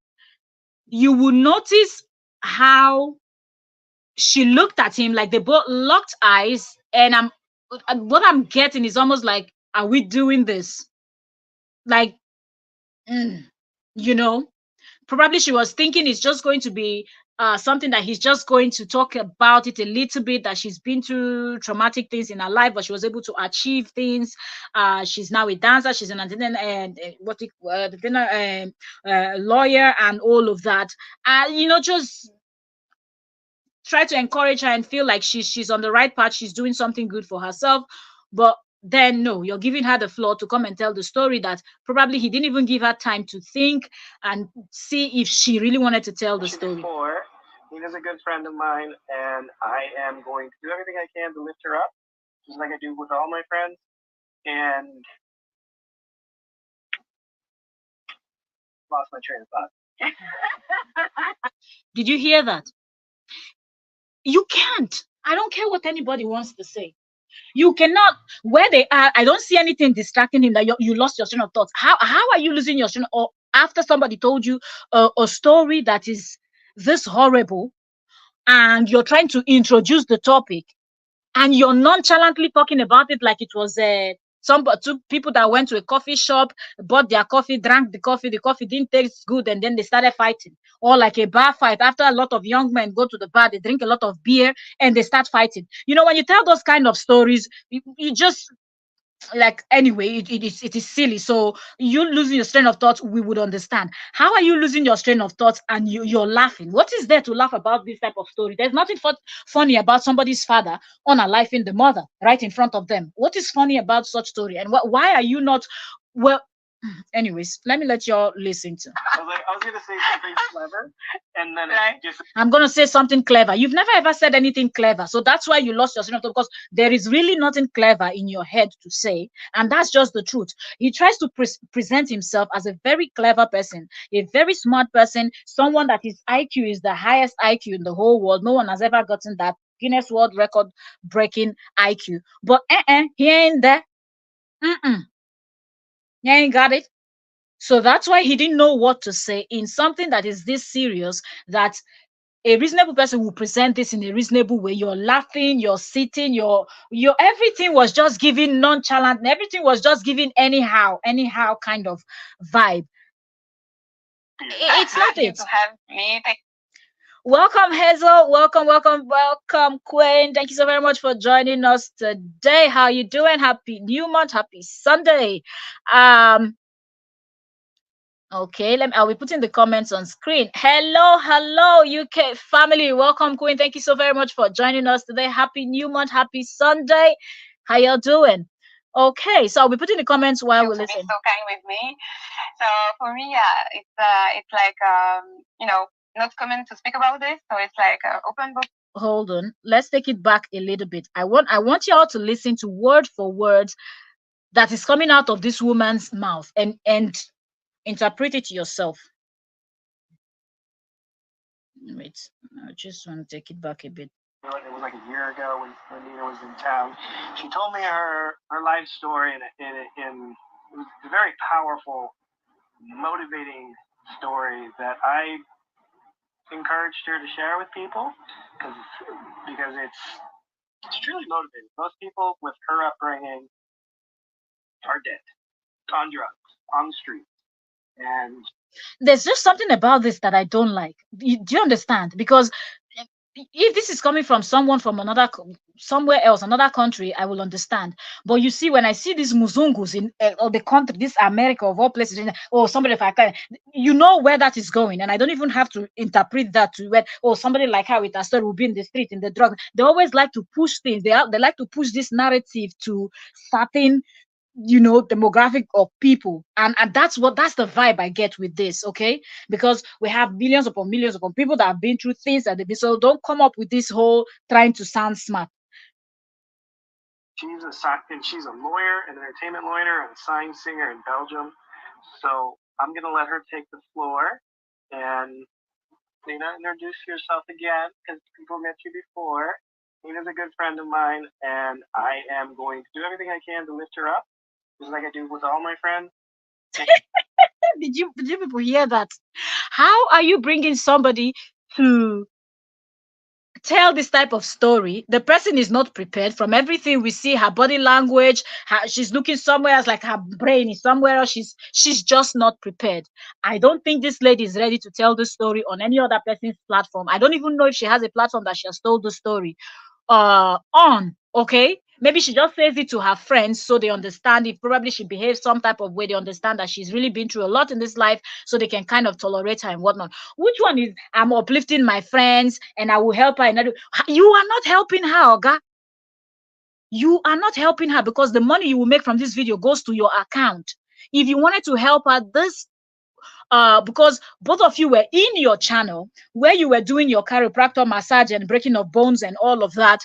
you will notice how she looked at him, like they both locked eyes, and what I'm getting is almost like, are we doing this? Like, mm, you know, probably she was thinking it's just going to be something that he's just going to talk about it a little bit, that she's been through traumatic things in her life, but she was able to achieve things. She's now a dancer, she's an attendant and lawyer and all of that. Just try to encourage her and feel like she's on the right path, she's doing something good for herself. But then no, you're giving her the floor to come and tell the story that probably he didn't even give her time to think and see if she really wanted to tell the story. Before, Nina's a good friend of mine, and I am going to do everything I can to lift her up, just like I do with all my friends. And lost my train of thought. Did you hear that? You can't. I don't care what anybody wants to say. You cannot. Where they are, I don't see anything distracting him that you lost your train of thoughts. How are you losing your train? Or after somebody told you a story that is this horrible, and you're trying to introduce the topic, and you're nonchalantly talking about it like it was two people that went to a coffee shop, bought their coffee, drank the coffee didn't taste good, and then they started fighting. Or like a bar fight, after a lot of young men go to the bar, they drink a lot of beer and they start fighting. When you tell those kind of stories, you just, like, anyway, it is silly. So you losing your train of thought, we would understand. How are you losing your train of thoughts and you're laughing? What is there to laugh about this type of story? There's nothing funny about somebody's father unaliving the mother right in front of them. What is funny about such story? And why are you not, well, anyways, let me let y'all listen to. I was gonna say something clever, and then I'm gonna say something clever. You've never ever said anything clever, so that's why you lost your train of thought, because there is really nothing clever in your head to say, and that's just the truth. He tries to present himself as a very clever person, a very smart person, someone that his IQ is the highest IQ in the whole world. No one has ever gotten that Guinness World Record breaking IQ, but he ain't there. He ain't got it. So that's why he didn't know what to say in something that is this serious, that a reasonable person will present this in a reasonable way. You're laughing, you're sitting, your everything was just giving nonchalant, and everything was just giving anyhow kind of vibe. It's not it. Welcome, Hazel. Welcome, Queen. Thank you so very much for joining us today. How you doing? Happy new month. Happy Sunday. Okay, I'll be putting the comments on screen. Hello, UK family. Welcome, Queen. Thank you so very much for joining us today. Happy new month. Happy Sunday. How y'all doing? Okay, so I'll be putting the comments while we listen. So kind with me. So for me, yeah, it's like not common to speak about this. So it's like open book. Hold on, let's take it back a little bit. I want y'all to listen to word for word that is coming out of this woman's mouth and interpret it yourself. Wait, I just want to take it back a bit. It was like a year ago when Nina was in town. She told me her life story, and it was a very powerful, motivating story that I encouraged her to share with people because it's truly motivating. Most people with her upbringing are dead, on drugs, on the street, and there's just something about this that I don't like. Do you understand? Because if this is coming from someone from somewhere else, another country, I will understand. But you see, when I see these muzungus in or the country, this America of all places, or somebody, if I can, you know where that is going, and I don't even have to interpret that to where, somebody like her with a story will be in the street in the drug. They always like to push things. They like to push this narrative to certain demographic of people, and that's the vibe I get with this. Okay, because we have millions upon people that have been through things that so don't come up with this whole trying to sound smart. She's a lawyer, an entertainment lawyer, and a sign singer in Belgium. So I'm gonna let her take the floor and Nina, introduce yourself again because people met you before. Nina's a good friend of mine, and I am going to do everything I can to lift her up, just like I do with all my friends. Did you people hear that? How are you bringing somebody to tell this type of story, the person is not prepared. From everything we see, her body language, she's looking somewhere else, like her brain is somewhere else. She's just not prepared. I don't think this lady is ready to tell this story on any other person's platform. I don't even know if she has a platform that she has told the story on. Okay, maybe she just says it to her friends so they understand. If probably she behaves some type of way, they understand that she's really been through a lot in this life, so they can kind of tolerate her and whatnot. Which one is I'm uplifting my friends and I will help her? And you are not helping her, Oga. You are not helping her, because the money you will make from this video goes to your account. If you wanted to help her, this because both of you were in your channel where you were doing your chiropractor massage and breaking of bones and all of that.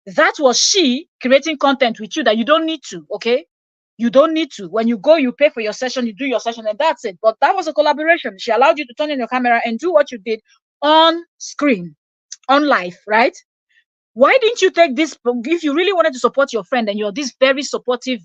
That was she creating content with you that you don't need to. Okay, you don't need to. When you go, you pay for your session, you do your session, and that's it. But that was a collaboration. She allowed you to turn on your camera and do what you did on screen, on live, right? Why didn't you take this? If you really wanted to support your friend and you're this very supportive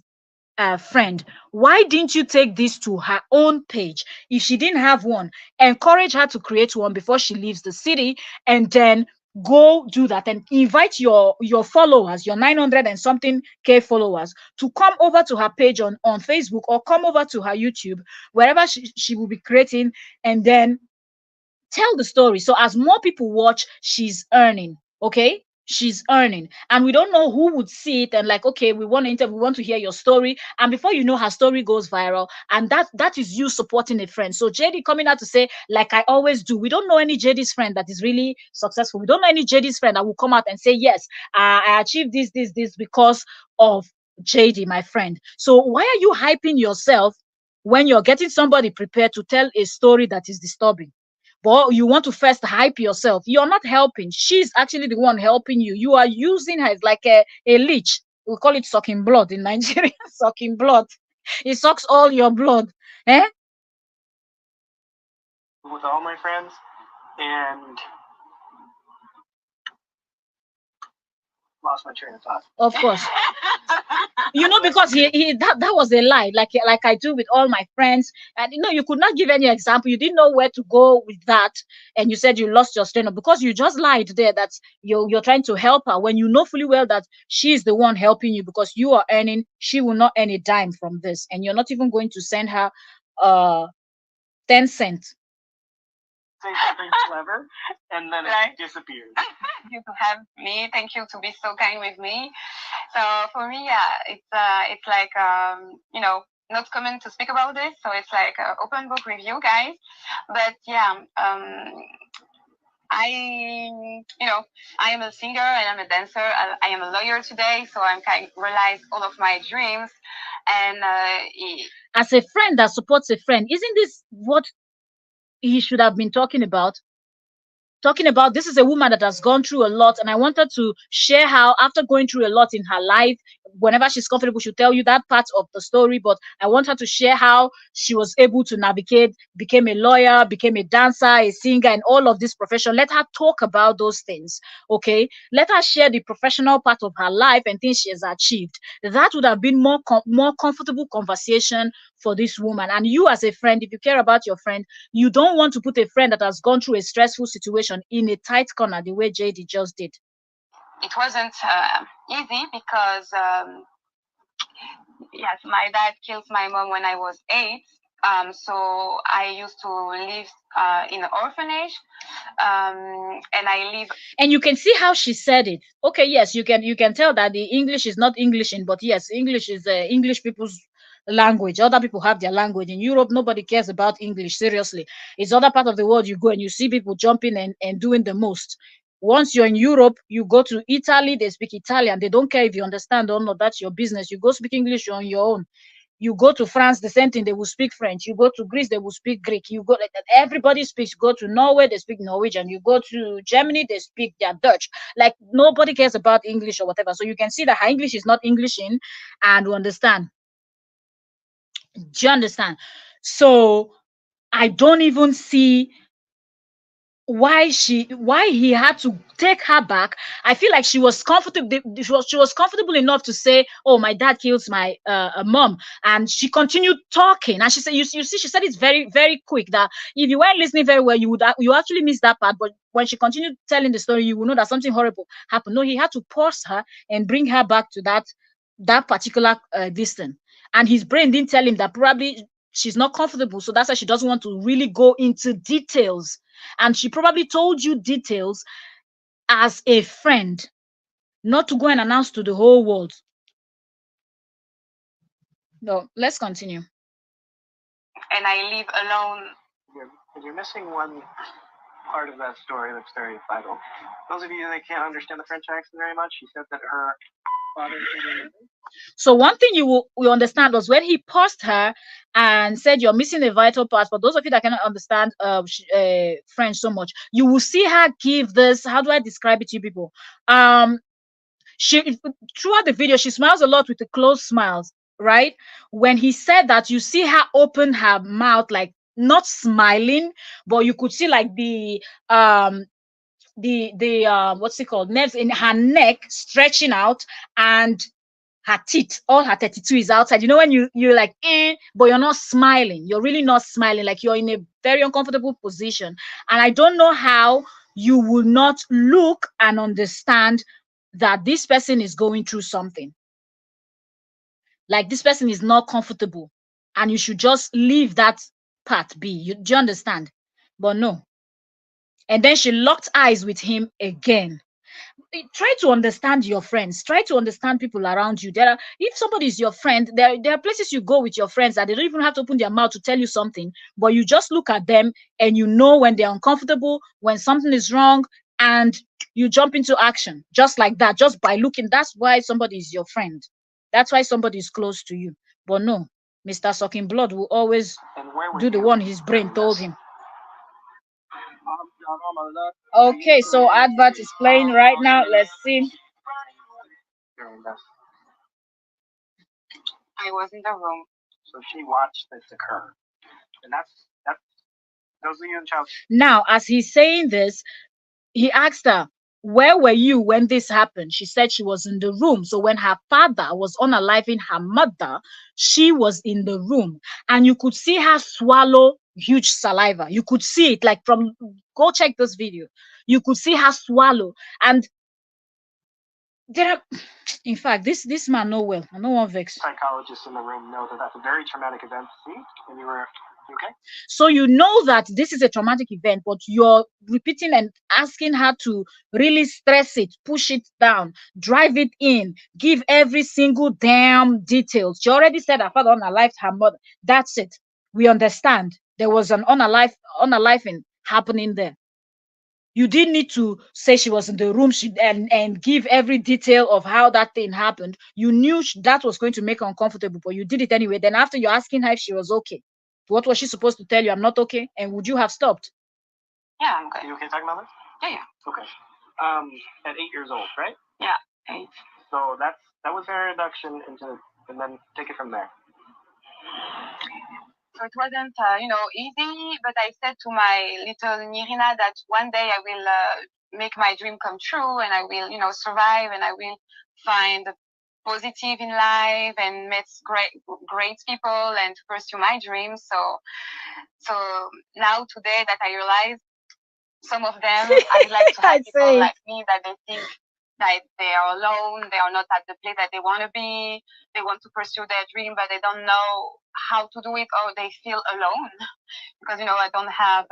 friend, why didn't you take this to her own page? If she didn't have one, encourage her to create one before she leaves the city, and then go do that and invite your followers, your 900 and something k followers, to come over to her page on Facebook, or come over to her YouTube, wherever she will be creating, and then tell the story. So as more people watch, she's earning. Okay, she's earning, and we don't know who would see it and like, okay, we want to interview, we want to hear your story, and before you know, her story goes viral, and that is you supporting a friend. So JD coming out to say, like I always do, we don't know any JD's friend that is really successful. We don't know any JD's friend that will come out and say, yes, I achieved this because of JD, my friend. So why are you hyping yourself when you're getting somebody prepared to tell a story that is disturbing? But you want to first hype yourself. You're not helping. She's actually the one helping you. You are using her as like a leech. We call it sucking blood in Nigeria. Sucking blood. It sucks all your blood. Eh? With all my friends, and lost my train of thought. Of course. Because that was a lie, like I do with all my friends. And you could not give any example. You didn't know where to go with that, and you said you lost your strainer because you just lied there that you're trying to help her, when you know fully well that she is the one helping you, because you are earning, she will not earn a dime from this, and you're not even going to send her 10 cents. Say something clever, and then it disappears. Thank you to have me. Thank you to be so kind with me. So for me, it's like not common to speak about this. So it's like an open book review, guys. But yeah, I am a singer and I'm a dancer. I am a lawyer today, so I'm kind of realized all of my dreams. And as a friend that supports a friend, isn't this what he should have been talking about? This is a woman that has gone through a lot, and I wanted to share how, after going through a lot in her life, whenever she's comfortable, she'll tell you that part of the story, but I want her to share how she was able to navigate, became a lawyer, became a dancer, a singer, and all of this profession. Let her talk about those things. Okay, let her share the professional part of her life and things she has achieved. That would have been more comfortable conversation for this woman. And you, as a friend, if you care about your friend, you don't want to put a friend that has gone through a stressful situation in a tight corner the way JD just did. It wasn't easy because, yes, my dad killed my mom when I was 8. So I used to live in an orphanage, and I live. And you can see how she said it. Okay, yes, you can tell that the English is not Englishing, but yes, English is English people's language. Other people have their language. In Europe, nobody cares about English. Seriously, it's other part of the world you go and you see people jumping and doing the most. Once you're in Europe, you go to Italy, they speak Italian. They don't care if you understand or not. That's your business. You go speak English, you're on your own. You go to France, the same thing, they will speak French. You go to Greece, they will speak Greek. You go, everybody speaks. Go to Norway, they speak Norwegian. You go to Germany, they speak their Dutch. Like, nobody cares about English or whatever. So you can see that her English is not Englishing, and we understand. Do you understand? So I don't even see why he had to take her back. I feel like she was comfortable. She was comfortable enough to say, "Oh, my dad kills my mom," and she continued talking. And she said, "You see," she said it's very, very quick. That if you weren't listening very well, you actually miss that part. But when she continued telling the story, you will know that something horrible happened. No, he had to pause her and bring her back to that particular distance. And his brain didn't tell him that probably she's not comfortable, so that's why she doesn't want to really go into details. And she probably told you details as a friend, not to go and announce to the whole world. No, let's continue. And I live alone. You're missing one part of that story that's very vital. Those of you that can't understand the French accent very much, she said that her father. So one thing you understand was when he paused her and said you're missing a vital part. For those of you that cannot understand French so much, you will see her give this. How do I describe it to you people? She throughout the video she smiles a lot with the closed smiles, right? When he said that, you see her open her mouth, like not smiling, but you could see like the what's it called, nerves in her neck stretching out, and her teeth, all her 32 is outside. You know, when you're like but you're not smiling, you're really not smiling, like you're in a very uncomfortable position. And I don't know how you will not look and understand that this person is going through something, like this person is not comfortable, and you should just leave that part be. Do you understand? But no. And then she locked eyes with him again. Try to understand your friends, try to understand people around you. If somebody is your friend, there are places you go with your friends that they don't even have to open their mouth to tell you something, but you just look at them and you know when they're uncomfortable, when something is wrong, and you jump into action just like that, just by looking. That's why somebody is your friend. That's why somebody is close to you. But no, Mr. Sucking Blood will always do the one his brain told him. Okay, so advert is playing right now. Let's see. I was in the room. So she watched this occur. And that's those of you in child. Now, as he's saying this, he asked her, "Where were you when this happened?" She said she was in the room. So when her father was unaliving her mother, she was in the room. And you could see her swallow huge saliva. You could see it, like from, go check this video. You could see her swallow. And there are, in fact, this man know well. I know one vex. Psychologists in the room know that that's a very traumatic event. See, and you were okay. So you know that this is a traumatic event, but you're repeating and asking her to really stress it, push it down, drive it in, give every single damn details. She already said her father unalived her mother. That's it. We understand there was an unaliving happening there. You didn't need to say she was in the room and give every detail of how that thing happened. You knew that was going to make her uncomfortable, but you did it anyway. Then after you're asking her if she was okay, what was she supposed to tell you? I'm not okay. And would you have stopped? Yeah, I'm good. You okay talking about this? Yeah. Okay. At 8 years old, right? Yeah, 8. So that was her induction into, and then take it from there. So it wasn't, easy, but I said to my little Nirina that one day I will make my dream come true, and I will, survive, and I will find the positive in life and meet great people and to pursue my dreams. So now today that I realize some of them, I'd like to have people like me that they think that they are alone, they are not at the place that they want to be, they want to pursue their dream, but they don't know how to do it, or they feel alone. Because, I don't have,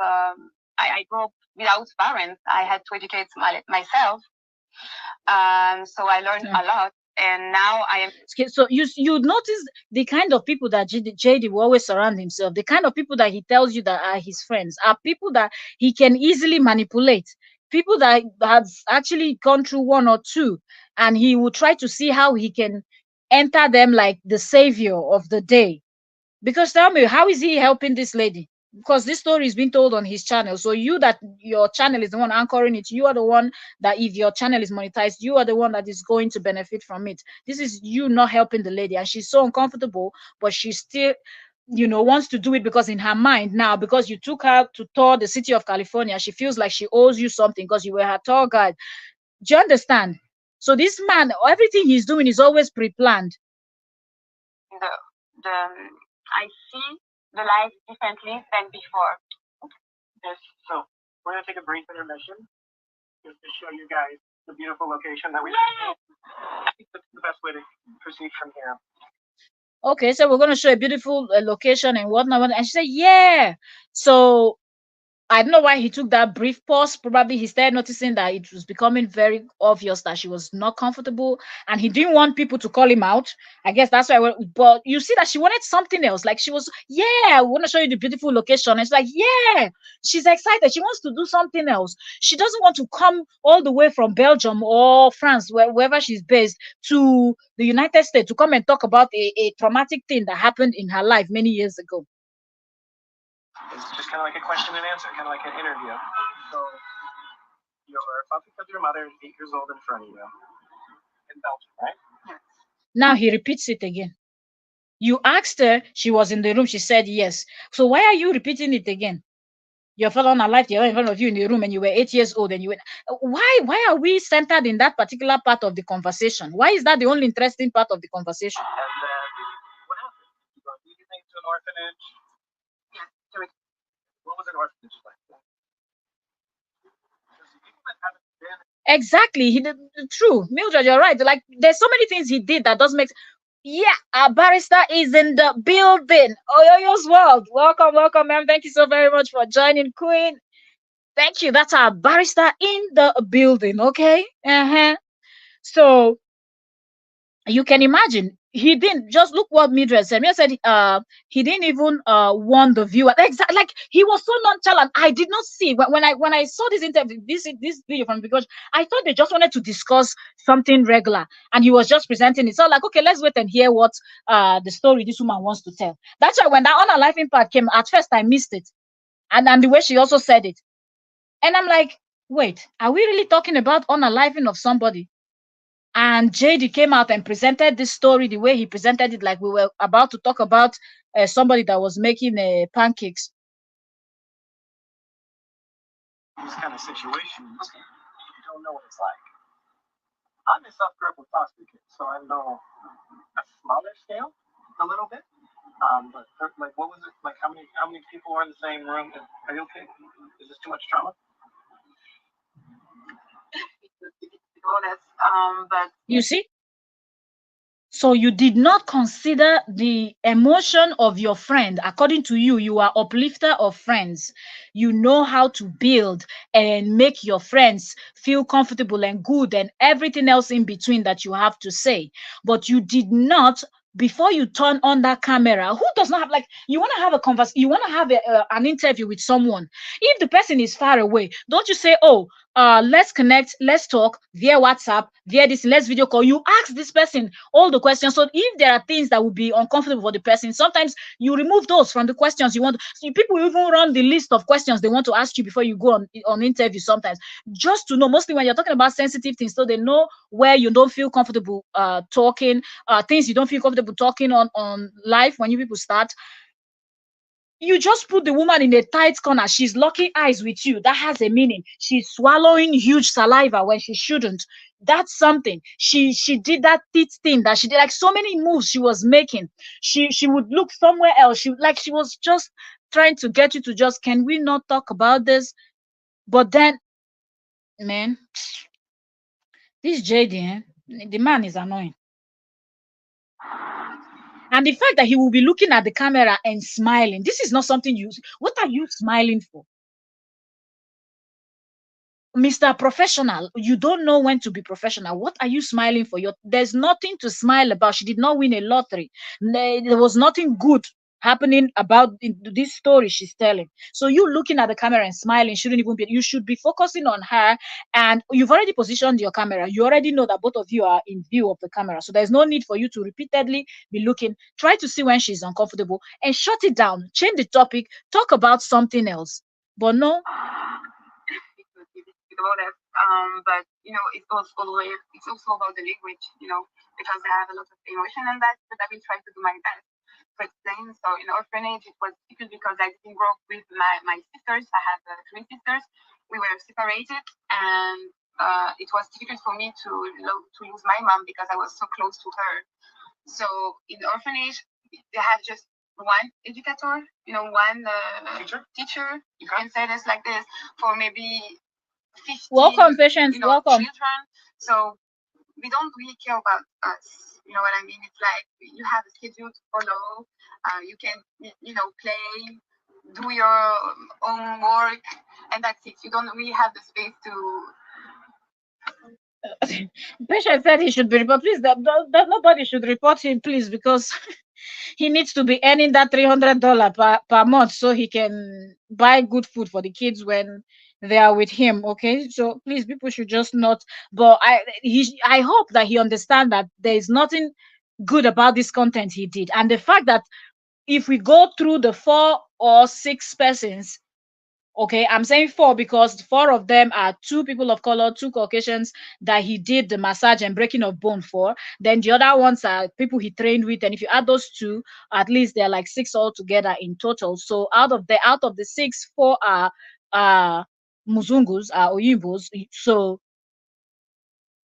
I grew up without parents. I had to educate myself. So I learned a lot. And now I am. Okay, so you notice the kind of people that JD will always surround himself, the kind of people that he tells you that are his friends, are people that he can easily manipulate, people that has actually gone through one or two, and he will try to see how he can enter them like the savior of the day. Because tell me, how is he helping this lady? Because this story is being told on his channel. So your channel is the one anchoring it. You are the one that, if your channel is monetized, you are the one that is going to benefit from it. This is you not helping the lady, and she's so uncomfortable, but she's still wants to do it because in her mind now, because you took her to tour the city of California, she feels like she owes you something because you were her tour guide. Do you understand? So this man, everything he's doing is always pre-planned. I see the life differently than before. Yes, so we're gonna take a brief intermission just to show you guys the beautiful location that we have. I think that's the best way to proceed from here. Okay, so we're going to show a beautiful location and whatnot. And she said, yeah. So I don't know why he took that brief pause. Probably he started noticing that it was becoming very obvious that she was not comfortable and he didn't want people to call him out. I guess that's why. But you see that she wanted something else. Like she was, yeah, I want to show you the beautiful location. And it's like, yeah, she's excited. She wants to do something else. She doesn't want to come all the way from Belgium or France, wherever she's based, to the United States to come and talk about a traumatic thing that happened in her life many years ago. It's just kind of like a question and answer, kind of like an interview. So you're about to put your mother, 8 years old, in front of you in Belgium, right? Now he repeats it again. You asked her, she was in the room, she said yes. So why are you repeating it again? Your father on life, you're in front of you in the room, and you were 8 years old, and you went. Why are we centered in that particular part of the conversation? Why is that the only interesting part of the conversation? And then what happened? You go, do you think to an orphanage? Yes. What was an orphanage like? Exactly. He did true. Mildred, you're right. Like there's so many things he did that doesn't make. Yeah, our barrister is in the building. Oyoyo's world. Welcome, welcome, ma'am. Thank you so very much for joining, Queen. Thank you. That's our barrister in the building. Okay. So you can imagine he didn't just look what Mildred said. Mildred said he didn't even warn the viewer. Exactly, like he was so nonchalant. I did not see when I saw this interview, this video from because I thought they just wanted to discuss something regular, and he was just presenting it. So like, okay, let's wait and hear what the story this woman wants to tell. That's why when that on her life impact came, at first I missed it, and the way she also said it, and I'm like, wait, are we really talking about unaliving of somebody? And JD came out and presented this story the way he presented it, like we were about to talk about somebody that was making pancakes. These kind of situations, you don't know what it's like. I myself grew up with foster kids, so I know a smaller scale, a little bit. But like, what was it like? How many people were in the same room? Are you okay? Is this too much trauma? But You see? So you did not consider the emotion of your friend. According to you, you are uplifter of friends. You know how to build and make your friends feel comfortable and good and everything else in between that you have to say. But you did not, before you turn on that camera, who does not have, like, you want to have a conversation, you want to have an interview with someone. If the person is far away, don't you say, oh, let's connect, let's talk via WhatsApp, via this, let's video call. You ask this person all the questions. So if there are things that would be uncomfortable for the person, sometimes you remove those from the questions you want. So people even run the list of questions they want to ask you before you go on interview sometimes, just to know, mostly when you're talking about sensitive things, so they know where you don't feel comfortable talking, things you don't feel comfortable talking on live when you people start. You just put the woman in a tight corner. She's locking eyes with you. That has a meaning. She's swallowing huge saliva when she shouldn't. That's something. She did that teeth thing that she did, like so many moves she was making. She would look somewhere else. She was just trying to get you to just, can we not talk about this? But then, man, this JD, the man is annoying. And the fact that he will be looking at the camera and smiling, this is not something what are you smiling for? Mr. Professional, you don't know when to be professional. What are you smiling for? There's nothing to smile about. She did not win a lottery. There was nothing good happening about this story she's telling. So you looking at the camera and smiling shouldn't even be. You should be focusing on her. And you've already positioned your camera. You already know that both of you are in view of the camera. So there's no need for you to repeatedly be looking. Try to see when she's uncomfortable and shut it down. Change the topic. Talk about something else. But no, about it. But it's also about the language, because I have a lot of emotion in that, but I will try to do my best. to explain. So in orphanage, it was difficult because I didn't grow up with my sisters. I have three sisters. We were separated, and it was difficult for me to lose my mom because I was so close to her. So in the orphanage, they have just one educator, one teacher. You can say this like this for maybe 15, Welcome, patients. Welcome. children. So we don't really care about us. You know what I mean? It's like you have a schedule to follow. You can, play, do your own work, and that's it. You don't really have the space to. Patient said he should be reported. Please, that nobody should report him, please, because he needs to be earning that $300 per month so he can buy good food for the kids when they are with him. Okay, so please, people should just not. But I hope that he understands that there is nothing good about this content he did, and the fact that if we go through the 4 or 6 persons. Okay, I'm saying 4 because 4 of them are 2 people of color, 2 Caucasians that he did the massage and breaking of bone for. Then the other ones are people he trained with, and if you add those 2, at least they're like 6 altogether in total. So out of the 6, 4 are Muzungus, are Oyimbos. So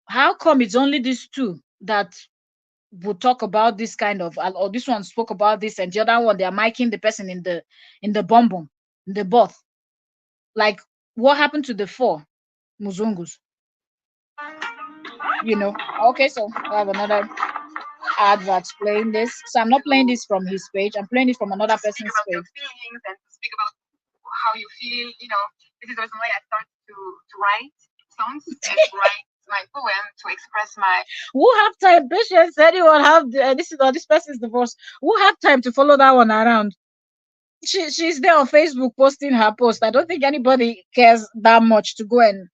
how come it's only these 2 that would talk about this kind of, or this one spoke about this, and the other one they are miking the person in the bum, in the butt? Like, what happened to the 4 Muzungus? Okay, so I have another advert playing this. So I'm not playing this from his page. I'm playing it from another person's about your page. feelings and to speak about how you feel. This is the reason why I started to write songs and to write my poem to express my. Who have time? Patience, anyone have this person's divorce? Who have time to follow that one around? She's there on Facebook posting her post. I don't think anybody cares that much to go and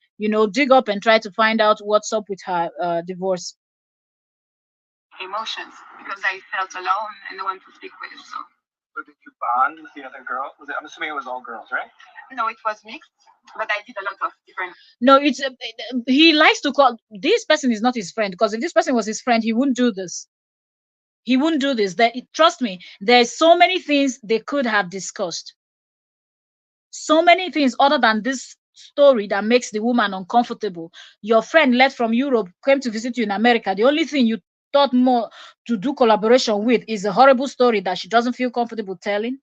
dig up and try to find out what's up with her divorce. Emotions because I felt alone and no one to speak with. So did you bond with the other girl? I'm assuming it was all girls, right? No, it was mixed, but I did a lot of different. No, it's he likes to call this person is not his friend, because if this person was his friend, he wouldn't do this. He wouldn't do this. Trust me, there's so many things they could have discussed. So many things other than this story that makes the woman uncomfortable. Your friend left from Europe, came to visit you in America. The only thing you thought more to do collaboration with is a horrible story that she doesn't feel comfortable telling,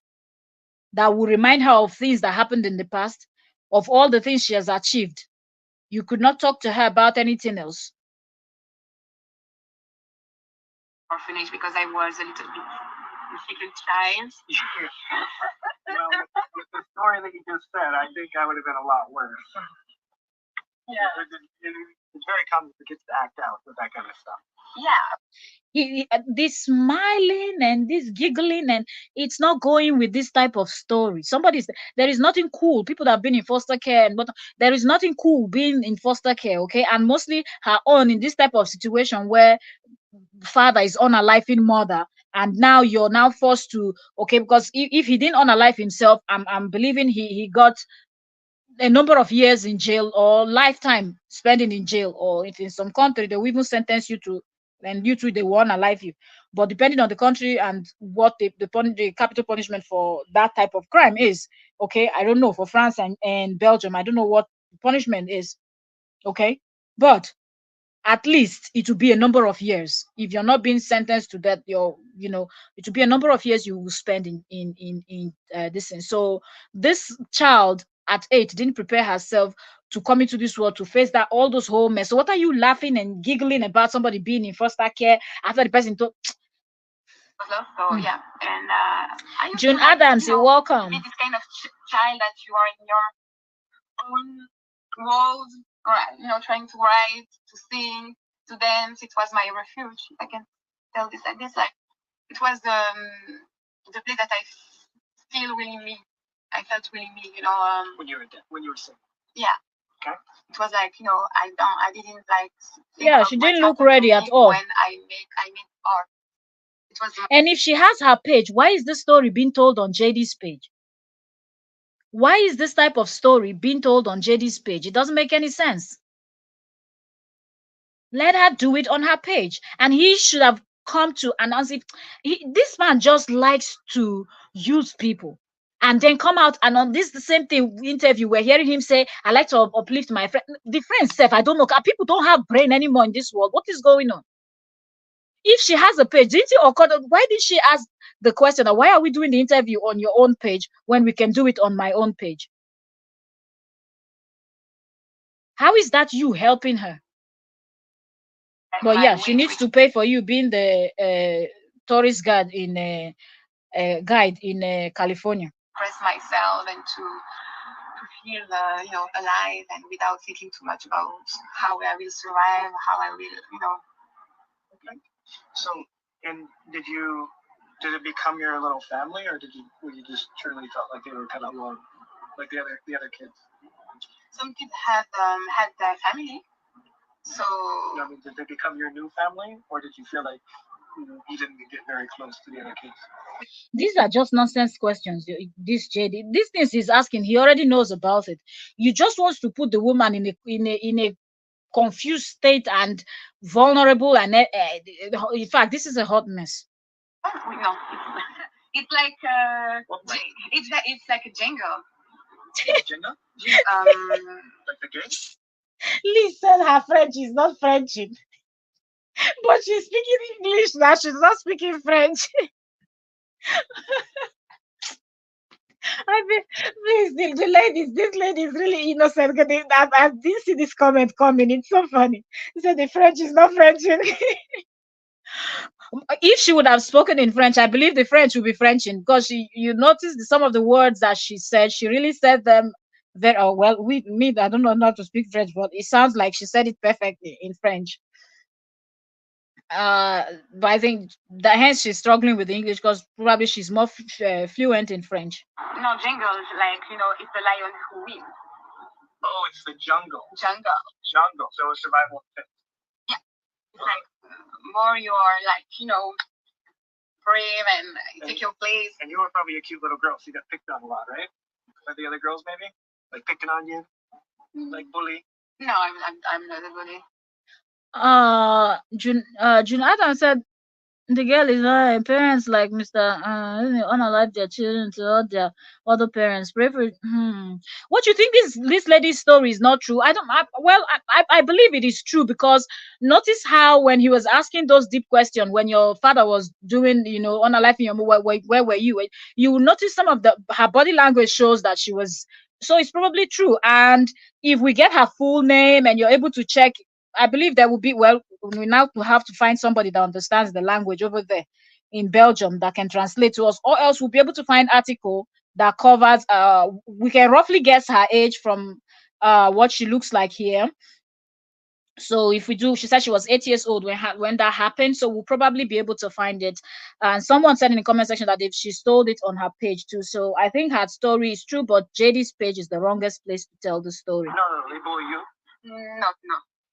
that will remind her of things that happened in the past, of all the things she has achieved. You could not talk to her about anything else. Orphanage because I was a little bit difficult child. Well, with the story that you just said, I think I would have been a lot worse. Yeah. It's very common for kids to act out with that kind of stuff. Yeah. This smiling and this giggling, and it's not going with this type of story. There is nothing cool. People that have been in foster care, but there is nothing cool being in foster care, okay? And mostly her own in this type of situation where father is unaliving mother, and now you're now forced to, okay, because if he didn't unalive himself, I'm believing he got a number of years in jail or lifetime spending in jail, or if in some country they will even sentence you to, and you too they will unalive you. But depending on the country and what the capital punishment for that type of crime is, okay, I don't know, for France and Belgium, I don't know what the punishment is, okay, but at least it will be a number of years. If you're not being sentenced to that, it will be a number of years you will spend in this thing. So this child at 8 didn't prepare herself to come into this world to face that, all those whole mess. So what are you laughing and giggling about somebody being in foster care after the person told? So yeah, and I used June to like, Adams, you're welcome. be this kind of child that you are in your own world, or trying to write, to sing, to dance. It was my refuge. I can tell this like this. Like it was the place that I feel really me. I felt really me. When you were singing. Yeah. Okay. It was like I didn't like. Yeah, she didn't look ready at all. When I made art. It was. And if she has her page, why is this story being told on JD's page? Why is this type of story being told on JD's page? It doesn't make any sense. Let her do it on her page. And he should have come to announce it. This man just likes to use people. And then come out and on this the same thing interview, we're hearing him say, I like to uplift my friend. The friend self, I don't know. People don't have brain anymore in this world. What is going on? If she has a page, didn't you occur? Why did she ask the question? Why are we doing the interview on your own page when we can do it on my own page? How is that you helping her? But yeah, she needs to pay for you being the tourist guide in California. Express myself and to feel alive and without thinking too much about how I will survive, how I will Okay. So, and did it become your little family, or were you just truly felt like they were kind of alone, like the other kids? Some kids had their family. So I mean, did they become your new family, or did you feel like you didn't get very close to the other kids? These are just nonsense questions. This JD, these things he's asking, he already knows about it. You just want to put the woman in a confused state and vulnerable, and in fact, this is a hot mess. No, it's like it's like a jingle. Jingle? Like the game? Listen, her French is not Frenching, but she's speaking English now. She's not speaking French. I mean, please, the ladies, this lady is really innocent. I didn't see this comment coming. It's so funny. He said the French is not Frenching. If she would have spoken in French, I believe the French would be Frenching, because you notice some of the words that she said. She really said them very well. I don't know how to speak French, but it sounds like she said it perfectly in French. But I think that hence she's struggling with English, because probably she's more fluent in French. No, jingles, like it's the lion who wins. Oh, it's the jungle. Jungle. So a survival fit. Yeah, it's like more you're like brave and take your place. And you were probably a cute little girl, so you got picked on a lot, right? By the other girls, maybe, like picking on you, like bully. No, I'm not a bully. Junathan said the girl is not parents like Mr. Unalive their children to all their other parents. Pray for What you think this lady's story is not true? I believe it is true, because notice how when he was asking those deep questions, when your father was doing Unalive in your where were you? You will notice some of her body language shows that she was. So it's probably true. And if we get her full name and you're able to check, I believe there will be, we now have to find somebody that understands the language over there in Belgium that can translate to us, or else we'll be able to find article that covers we can roughly guess her age from what she looks like here. So if we do, she said she was 8 years old when that happened, so we'll probably be able to find it. And someone said in the comment section that if she stole it on her page too. So I think her story is true, but JD's page is the wrongest place to tell the story. No, they bully you? No.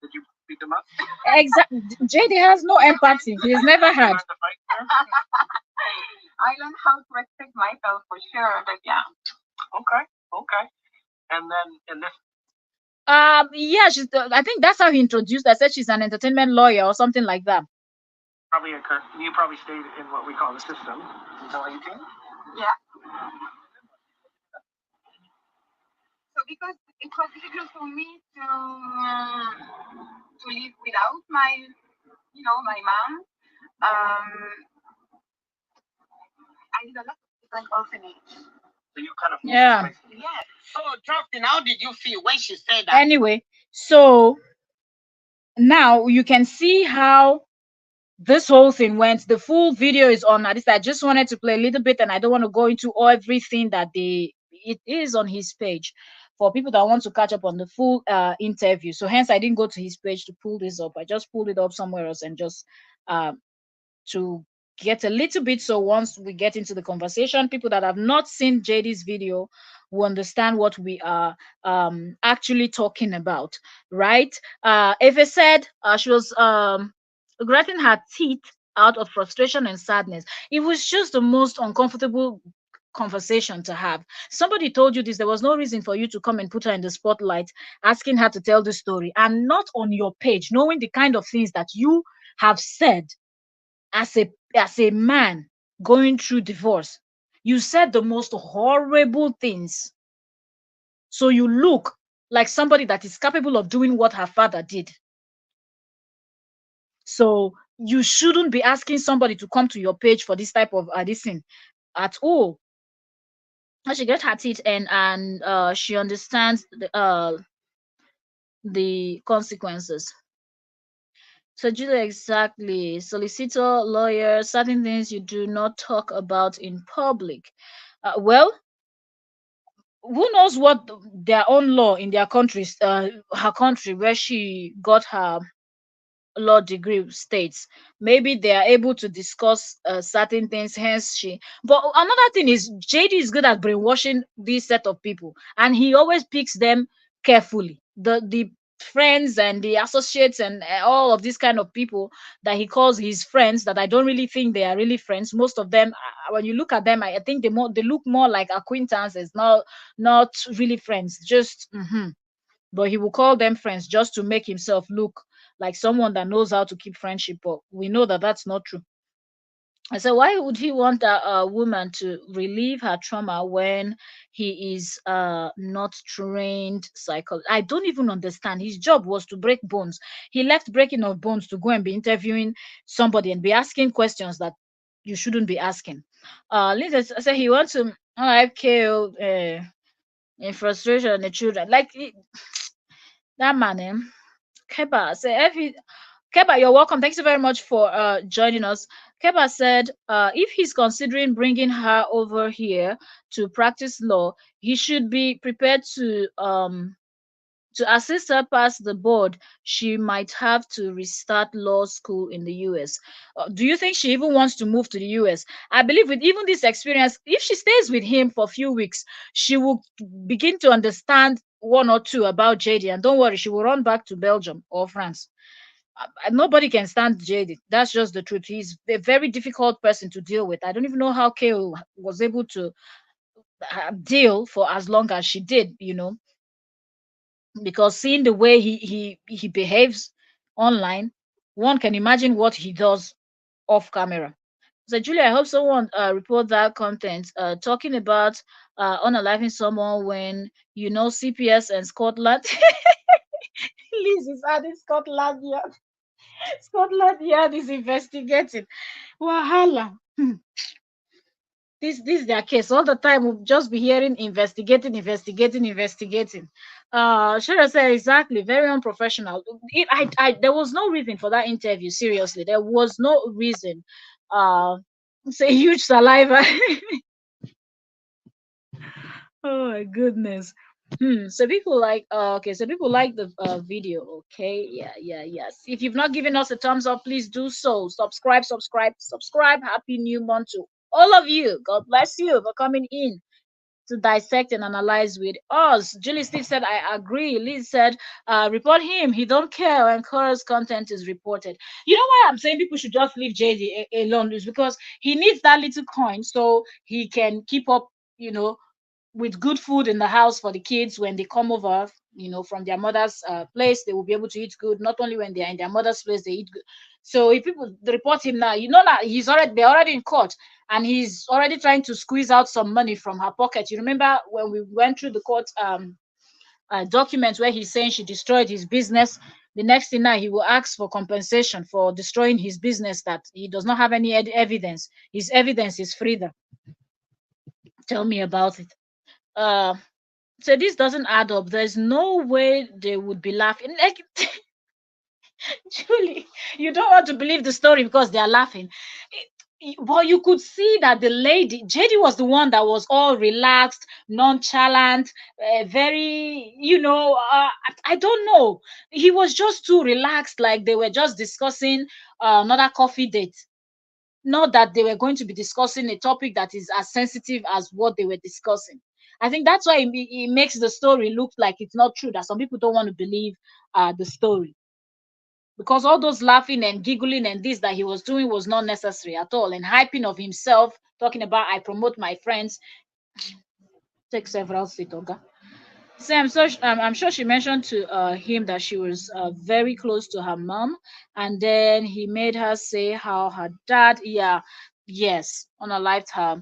Did you beat them up? Exactly. JD has no empathy. He's never had. I learned how to respect myself for sure, but yeah. Okay. And then in this. Yeah, I think that's how he introduced her. I said she's an entertainment lawyer or something like that. You probably stayed in what we call the system until 18? Yeah. So because it was difficult for me to live without my mom, I did a lot of different orphanage. So you kind of yeah. Yes. So Justin, how did you feel when she said that? Anyway, so now you can see how this whole thing went. The full video is on this. I just wanted to play a little bit, and I don't want to go into everything that it is on his page for people that want to catch up on the full interview. So hence I didn't go to his page to pull this up. I just pulled it up somewhere else and just to get a little bit, so once we get into the conversation, people that have not seen JD's video will understand what we are actually talking about, right? Eva said she was grinding her teeth out of frustration and sadness. It was just the most uncomfortable conversation to have. Somebody told you this, there was no reason for you to come and put her in the spotlight asking her to tell the story, and not on your page, knowing the kind of things that you have said as a man going through divorce. You said the most horrible things. So you look like somebody that is capable of doing what her father did. So you shouldn't be asking somebody to come to your page for this type of this thing at all. And she gets her teeth and she understands the consequences. So Julia, exactly. Solicitor, lawyer, certain things you do not talk about in public. Well, who knows what their own law in their countries, her country where she got her law degree states. Maybe they are able to discuss certain things, hence she. But another thing is JD is good at brainwashing this set of people, and he always picks them carefully. The friends and the associates and all of these kind of people that he calls his friends, that I don't really think they are really friends. Most of them, when you look at them, I think they look more like acquaintances, not really friends. Just but he will call them friends just to make himself look like someone that knows how to keep friendship up. We know that that's not true. I said, why would he want a woman to relieve her trauma when he is not trained psychologist? I don't even understand. His job was to break bones. He left breaking of bones to go and be interviewing somebody and be asking questions that you shouldn't be asking. Lisa said he wants to kill in frustration the children. Like that man, Keba said, Keba, you're welcome. Thanks so very much for joining us. Keba said, if he's considering bringing her over here to practice law, he should be prepared to assist her pass the board. She might have to restart law school in the US. Do you think she even wants to move to the US? I believe with even this experience, if she stays with him for a few weeks, she will begin to understand one or two about JD. And don't worry, she will run back to Belgium or France. Nobody can stand JD. That's just the truth. He's a very difficult person to deal with. I don't even know how KO was able to deal for as long as she did, because seeing the way he behaves online, one can imagine what he does off camera. So Julia, I hope someone report that content talking about unaliving someone when CPS and Scotland. Liz is adding Scotland Yard. Scotland Yard is investigating. Wahala. This is their case. All the time we'll just be hearing investigating. Shara said exactly, very unprofessional. There was no reason for that interview. Seriously, there was no reason. It's a huge saliva. Oh my goodness. So people like okay, so people like the video. Okay, yes. If you've not given us a thumbs up, please do so. Subscribe. Happy new month to all of you. God bless you for coming in to dissect and analyze with us. Julie Steve said, I agree. Liz said, report him. He don't care when Cora's content is reported. You know why I'm saying people should just leave JD alone is because he needs that little coin so he can keep up, with good food in the house for the kids when they come over, from their mother's place. They will be able to eat good. Not only when they are in their mother's place, they eat good. So if people report him now, that they're already in court and he's already trying to squeeze out some money from her pocket. You remember when we went through the court documents where he's saying she destroyed his business. The next thing now, he will ask for compensation for destroying his business that he does not have any evidence. His evidence is freedom. Tell me about it. So this doesn't add up. There's no way they would be laughing. Like, Julie, you don't want to believe the story because they are laughing. But you could see that the lady, JD, was the one that was all relaxed, nonchalant, very, I don't know. He was just too relaxed, like they were just discussing another coffee date. Not that they were going to be discussing a topic that is as sensitive as what they were discussing. I think that's why it makes the story look like it's not true, that some people don't want to believe the story. Because all those laughing and giggling and this that he was doing was not necessary at all. And hyping of himself, talking about I promote my friends, take several seats, okay? So I'm sure she mentioned to him that she was very close to her mom, and then he made her say how her dad, yeah, yes, unalived her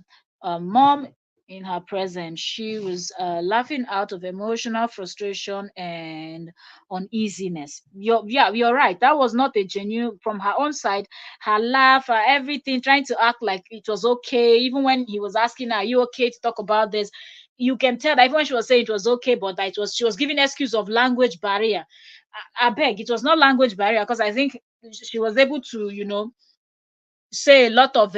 mom in her presence. She was laughing out of emotional frustration and uneasiness. You're right. That was not a genuine from her own side. Her laugh, everything, trying to act like it was okay, even when he was asking her, "Are you okay to talk about this?" You can tell that even when she was saying it was okay, but that it was she was giving excuse of language barrier. I beg, it was not language barrier because I think she was able to, say a lot of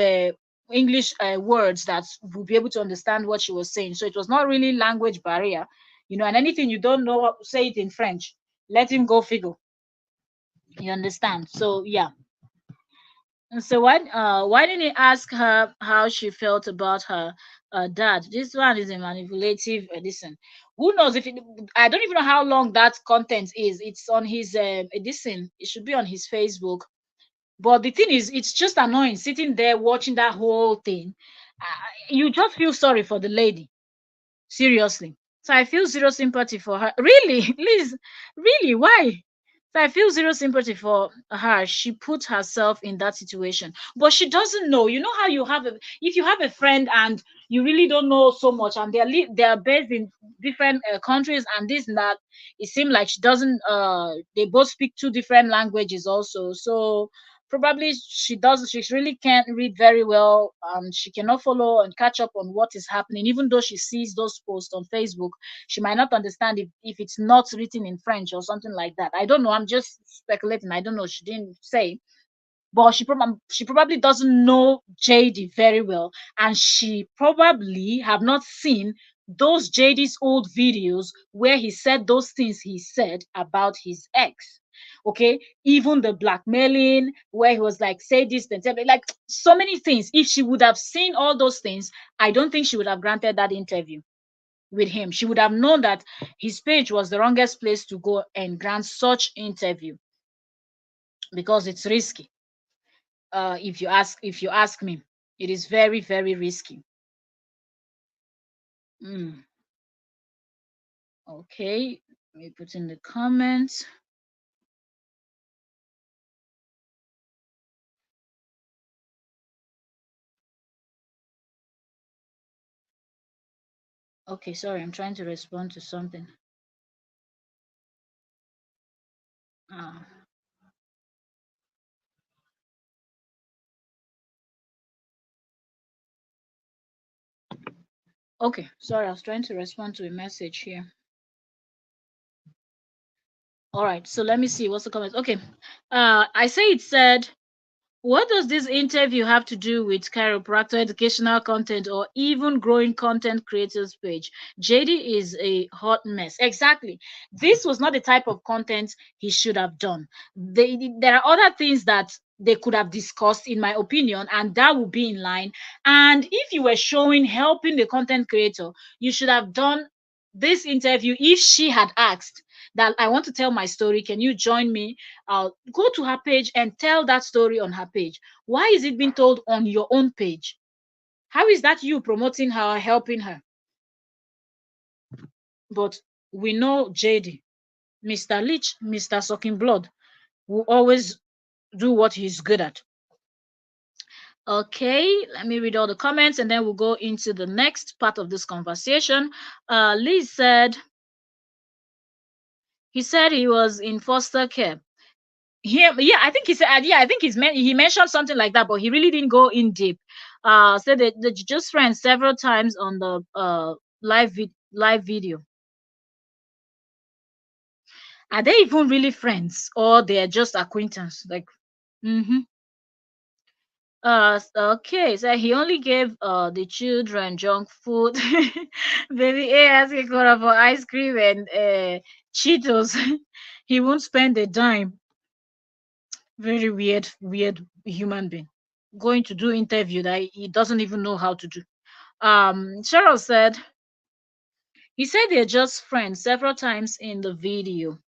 English words that would be able to understand what she was saying. So it was not really language barrier, and anything you don't know, say it in French. Let him go figure. You understand? So yeah. And so why didn't he ask her how she felt about her dad? This one is a manipulative edition. Who knows if I don't even know how long that content is. It's on his edition. It should be on his Facebook. But the thing is, it's just annoying sitting there watching that whole thing. You just feel sorry for the lady. Seriously. So I feel zero sympathy for her. Really, Liz, really, why? So I feel zero sympathy for her. She put herself in that situation, but she doesn't know. You know how you have if you have a friend and you really don't know so much, and they're based in different countries and this and that. It seems like she doesn't. They both speak two different languages also. So probably she doesn't. She really can't read very well. She cannot follow and catch up on what is happening. Even though she sees those posts on Facebook, she might not understand if it's not written in French or something like that. I don't know. I'm just speculating. I don't know. She didn't say, but she probably doesn't know JD very well, and she probably have not seen those JD's old videos where he said those things he said about his ex. Okay, even the blackmailing where he was like, say this, then like so many things. If she would have seen all those things, I don't think she would have granted that interview with him. She would have known that his page was the wrongest place to go and grant such interview because it's risky. If you ask me, it is very, very risky. Mm, okay, let me put in the comments. Okay, sorry, I'm trying to respond to something. Ah, okay, sorry, I was trying to respond to a message here. All right, so let me see what's the comments. Okay, I say it said, what does this interview have to do with chiropractor educational content or even growing content creators page? JD is a hot mess. Exactly. This was not the type of content he should have done. There are other things that they could have discussed, in my opinion, and that would be in line. And if you were showing helping the content creator, you should have done this interview if she had asked that I want to tell my story. Can you join me? Go to her page and tell that story on her page. Why is it being told on your own page? How is that you promoting her, helping her? But we know JD, Mr. Leach, Mr. Sucking Blood, will always do what he's good at. Okay, let me read all the comments and then we'll go into the next part of this conversation. Liz said, he said he was in foster care. Yeah, I think he said, yeah, I think he mentioned something like that, but he really didn't go in deep. Said that they're just friends several times on the live video. Are they even really friends or they're just acquaintance? Like, mm-hmm. Okay, so he only gave the children junk food. Baby A asking for ice cream and Cheetos. He won't spend a dime. Very weird human being. Going to do interview that he doesn't even know how to do. Cheryl said he said they're just friends several times in the video.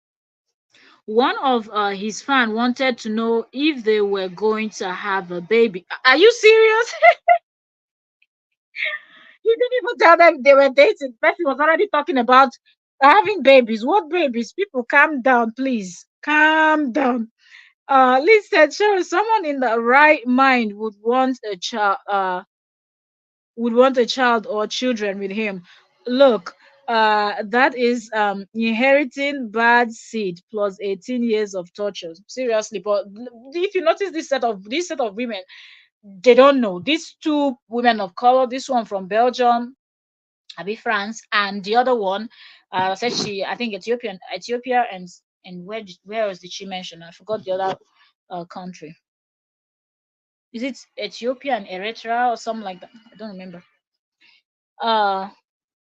One of his fan wanted to know if they were going to have a baby. Are you serious? He didn't even tell them they were dating. Person was already talking about Having babies. What babies? People, calm down, please. Calm down. Liz said, sure, someone in the right mind would want a child or children with him. Look, that is inheriting bad seed plus 18 years of torture. Seriously, but if you notice this set of women, they don't know. These two women of color, this one from Belgium, Abi France, and the other one, said she, I think Ethiopia, and where else did she mention? I forgot the other country. Is it Ethiopia and Eritrea or something like that? I don't remember. Uh,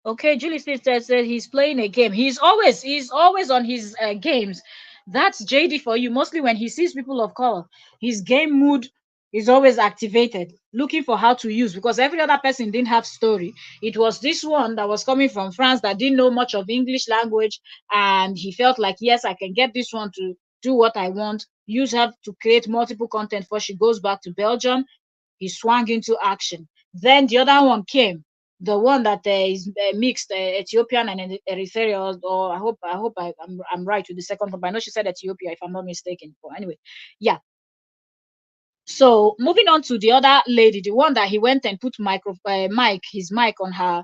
Okay, Julie Smith said he's playing a game. He's always on his games. That's JD for you. Mostly when he sees people of color, his game mood is always activated, looking for how to use, because every other person didn't have story. It was this one that was coming from France that didn't know much of English language, and he felt like, yes, I can get this one to do what I want. Use her to create multiple content before she goes back to Belgium. He swung into action. Then the other one came, the one that is mixed Ethiopian and Eritrea. Or I'm right with the second one. But I know she said Ethiopia, if I'm not mistaken. But anyway, yeah. So moving on to the other lady, the one that he went and put his mic on her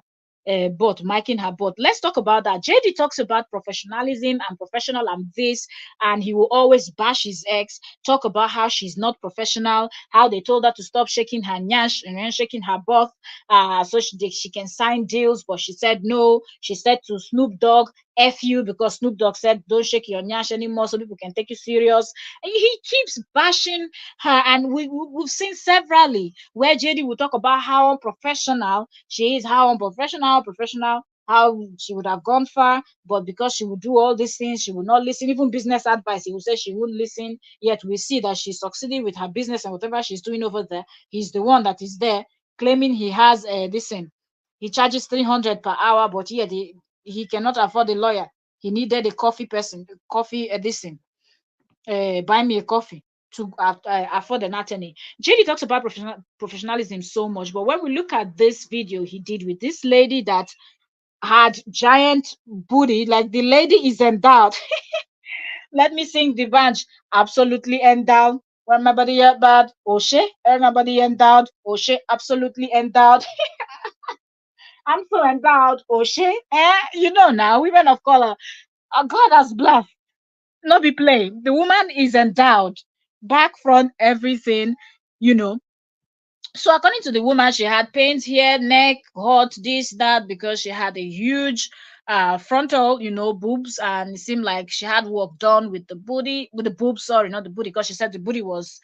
butt, miking her butt. Let's talk about that. JD talks about professionalism and professional and this, and he will always bash his ex, talk about how she's not professional, how they told her to stop shaking her nyash and then shaking her butt, so she can sign deals, but she said no. She said to Snoop Dogg, F you, because Snoop Dogg said don't shake your nyash anymore so people can take you serious. And he keeps bashing her, and we've seen severally where JD will talk about how unprofessional she is, how unprofessional, professional, how she would have gone far, but because she would do all these things, she would not listen. Even business advice, he would say she wouldn't listen. Yet we see that she's succeeding with her business and whatever she's doing over there. He's the one that is there claiming he has this thing. He charges 300 per hour, but yet he cannot afford a lawyer. He needed a coffee person, coffee edition, buy me a coffee to afford an attorney. JD talks about professionalism so much, but when we look at this video he did with this lady that had giant booty, like the lady is endowed. Let me sing the bunch. Absolutely endowed. When my body get bad, Oshe, everybody endowed. Oshe, absolutely endowed. I'm so endowed, Oshe. You know now, women of color, God has blessed. Not be playing. The woman is endowed, back front, everything, you know. So according to the woman, she had pains here, neck, hot, this, that, because she had a huge frontal, boobs, and it seemed like she had work done with the booty, with the boobs, sorry, not the booty, because she said the booty was,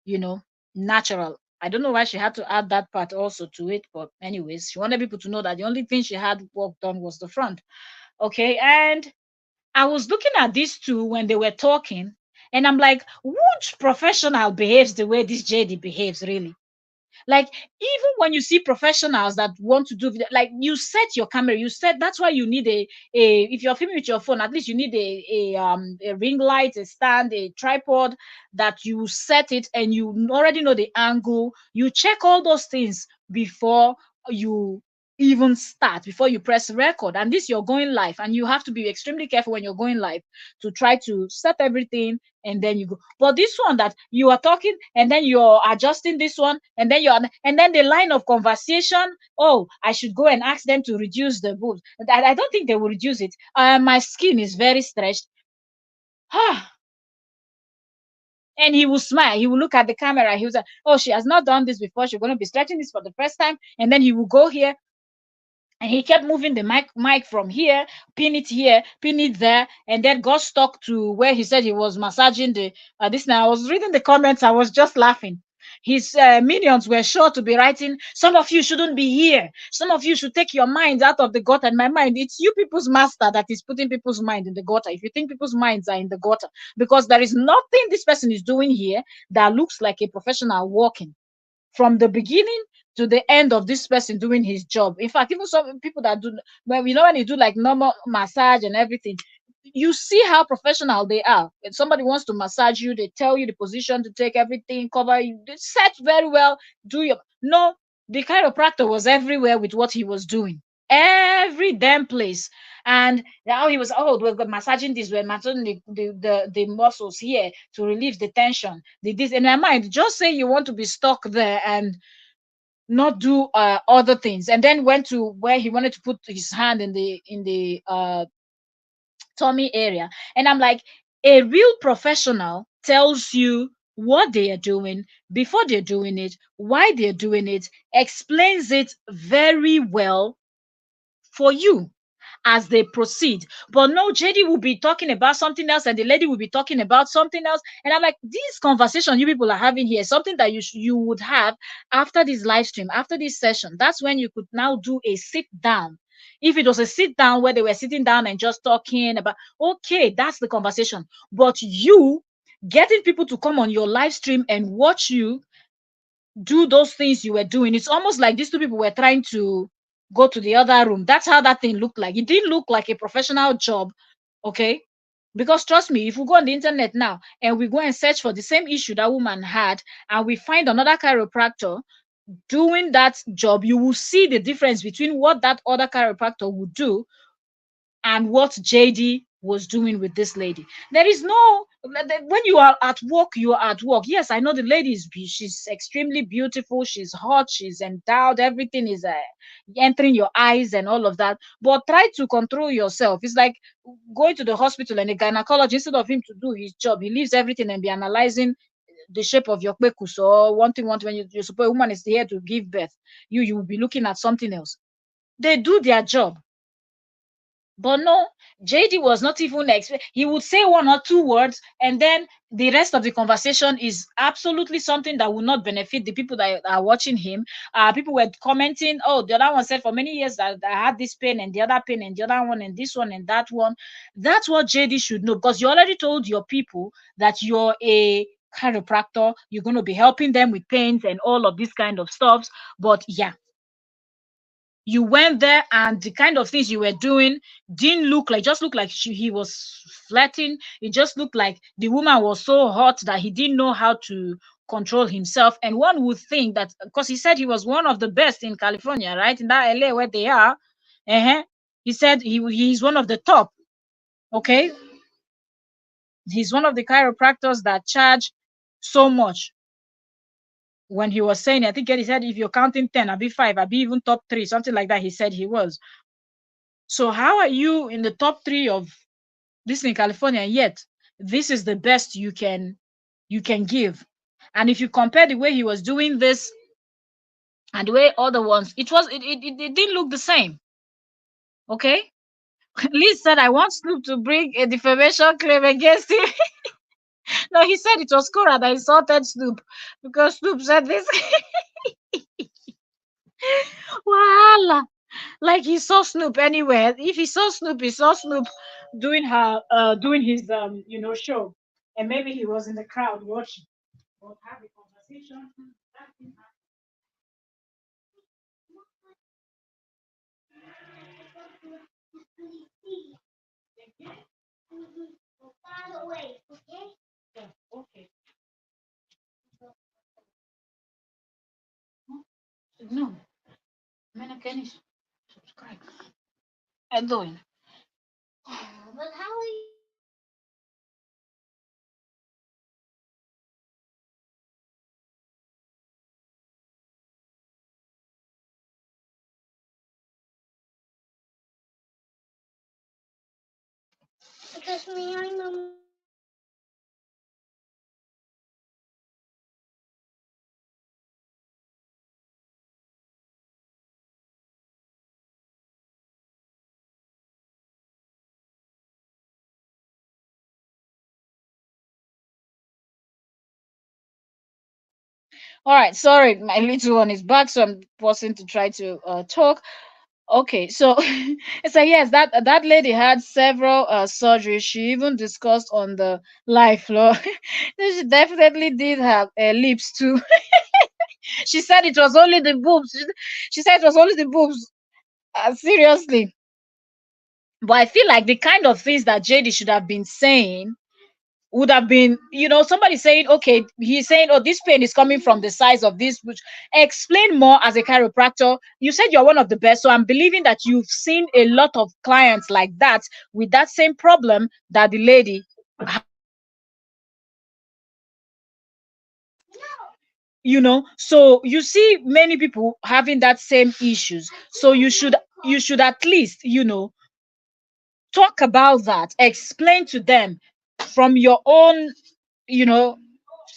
you know, natural. I don't know why she had to add that part also to it, but anyways, she wanted people to know that the only thing she had work done was the front. Okay, and I was looking at these two when they were talking, and I'm like, which professional behaves the way this JD behaves, really? Like, even when you see professionals that want to do video, like, you set your camera, you set, that's why you need if you're filming with your phone, at least you need a ring light, a stand, a tripod, that you set it and you already know the angle. You check all those things before you even start, before you press record. And this, you're going live, and you have to be extremely careful when you're going live to try to set everything, and then you go. But this one that you are talking and then you're adjusting this one, and then the line of conversation, oh, I should go and ask them to reduce the boobs. I don't think they will reduce it. My skin is very stretched. And he will smile. He will look at the camera. He will say, oh, she has not done this before. She's going to be stretching this for the first time. And then he will go here, and he kept moving the mic from here, pin it here, pin it there, and then got stuck to where he said he was massaging the this. Now I was reading the comments, I was just laughing. His minions were sure to be writing, some of you shouldn't be here, some of you should take your minds out of the gutter. And my mind, it's you people's master that is putting people's mind in the gutter. If you think people's minds are in the gutter, because there is nothing this person is doing here that looks like a professional walking from the beginning to the end of this person doing his job. In fact, even some people that do, when when you do like normal massage and everything, you see how professional they are. When somebody wants to massage you, they tell you the position to take, everything, cover you, they set very well. Do your no, the chiropractor was everywhere with what he was doing. Every damn place. And now he was, oh, we're massaging this, we're massaging the muscles here to relieve the tension, the this. In my mind, just say you want to be stuck there and not do other things, and then went to where he wanted to put his hand in the tummy area. And I'm like, a real professional tells you what they are doing before they're doing it, why they're doing it, explains it very well for you as they proceed. But no, JD will be talking about something else and the lady will be talking about something else. And I'm like, this conversation you people are having here is something that you would have after this live stream, after this session. That's when you could now do a sit down. If it was a sit down where they were sitting down and just talking about, okay, that's the conversation. But you getting people to come on your live stream and watch you do those things you were doing. It's almost like these two people were trying to go to the other room. That's how that thing looked like. It didn't look like a professional job, okay? Because trust me, if we go on the internet now and we go and search for the same issue that woman had, and we find another chiropractor doing that job, you will see the difference between what that other chiropractor would do and what JD was doing with this lady. There is no, when you are at work, you are at work. Yes, I know the lady is she's extremely beautiful, she's hot, she's endowed, everything is entering your eyes and all of that. But try to control yourself. It's like going to the hospital and a gynecologist, instead of him to do his job, he leaves everything and be analyzing the shape of your pekus or one thing when you suppose a woman is here to give birth. You will be looking at something else. They do their job. But no, JD was not even he would say one or two words, and then the rest of the conversation is absolutely something that will not benefit the people that are watching him. People were commenting, oh, the other one said for many years that I had this pain and the other pain and the other one and this one and that one. That's what JD should know, because you already told your people that you're a chiropractor, you're going to be helping them with pains and all of this kind of stuff. But yeah, you went there and the kind of things you were doing didn't look like, just looked like he was flirting. It just looked like the woman was so hot that he didn't know how to control himself. And one would think that because he said he was one of the best in California, right, in that LA where they are. He said he's one of the top. Okay, he's one of the chiropractors that charge so much. When he was saying, I think he said if you're counting 10, I'll be 5, I'll be even top 3, something like that. He said he was. So how are you in the top 3 of this in California, yet this is the best you can give? And if you compare the way he was doing this and the way other ones, it didn't look the same. Okay. Liz said, I want Snoop to bring a defamation claim against him. No, he said it was Cora that insulted Snoop because Snoop said this. Voila. Like he saw Snoop anywhere. If he saw Snoop, he saw Snoop doing his show. And maybe he was in the crowd watching. But have a conversation. Yeah, okay. No. Man, can you subscribe? I'm doing. But how are you? Because me, I'm a. All right, sorry, my little one is back, so I'm pausing to try to talk. Okay, so it's like yes, that lady had several surgeries. She even discussed on the live floor. She definitely did have lips too. She said it was only the boobs. She said it was only the boobs. Seriously, but I feel like the kind of things that JD should have been saying would have been, somebody saying, okay, he's saying, oh, this pain is coming from the size of this, which explain more as a chiropractor. You said you're one of the best, so I'm believing that you've seen a lot of clients like that with that same problem that the lady so you see many people having that same issues, so you should at least talk about that, explain to them from your own, you know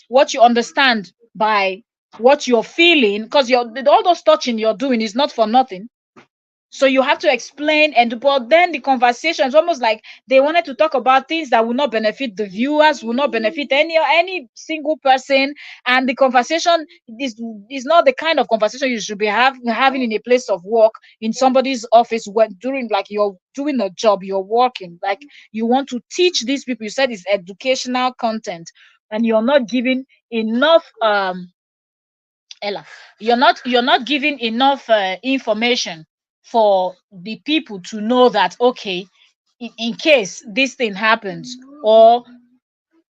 what you understand by what you're feeling, because all those touching you're doing is not for nothing. So you have to explain, and but then the conversation is almost like they wanted to talk about things that will not benefit the viewers, will not benefit any single person. And the conversation is not the kind of conversation you should be having in a place of work, in somebody's office, when during, like, you're doing a job, you're working, like you want to teach these people. You said it's educational content, and you're not giving enough Ella, you're not giving enough information for the people to know that, okay, in case this thing happens, or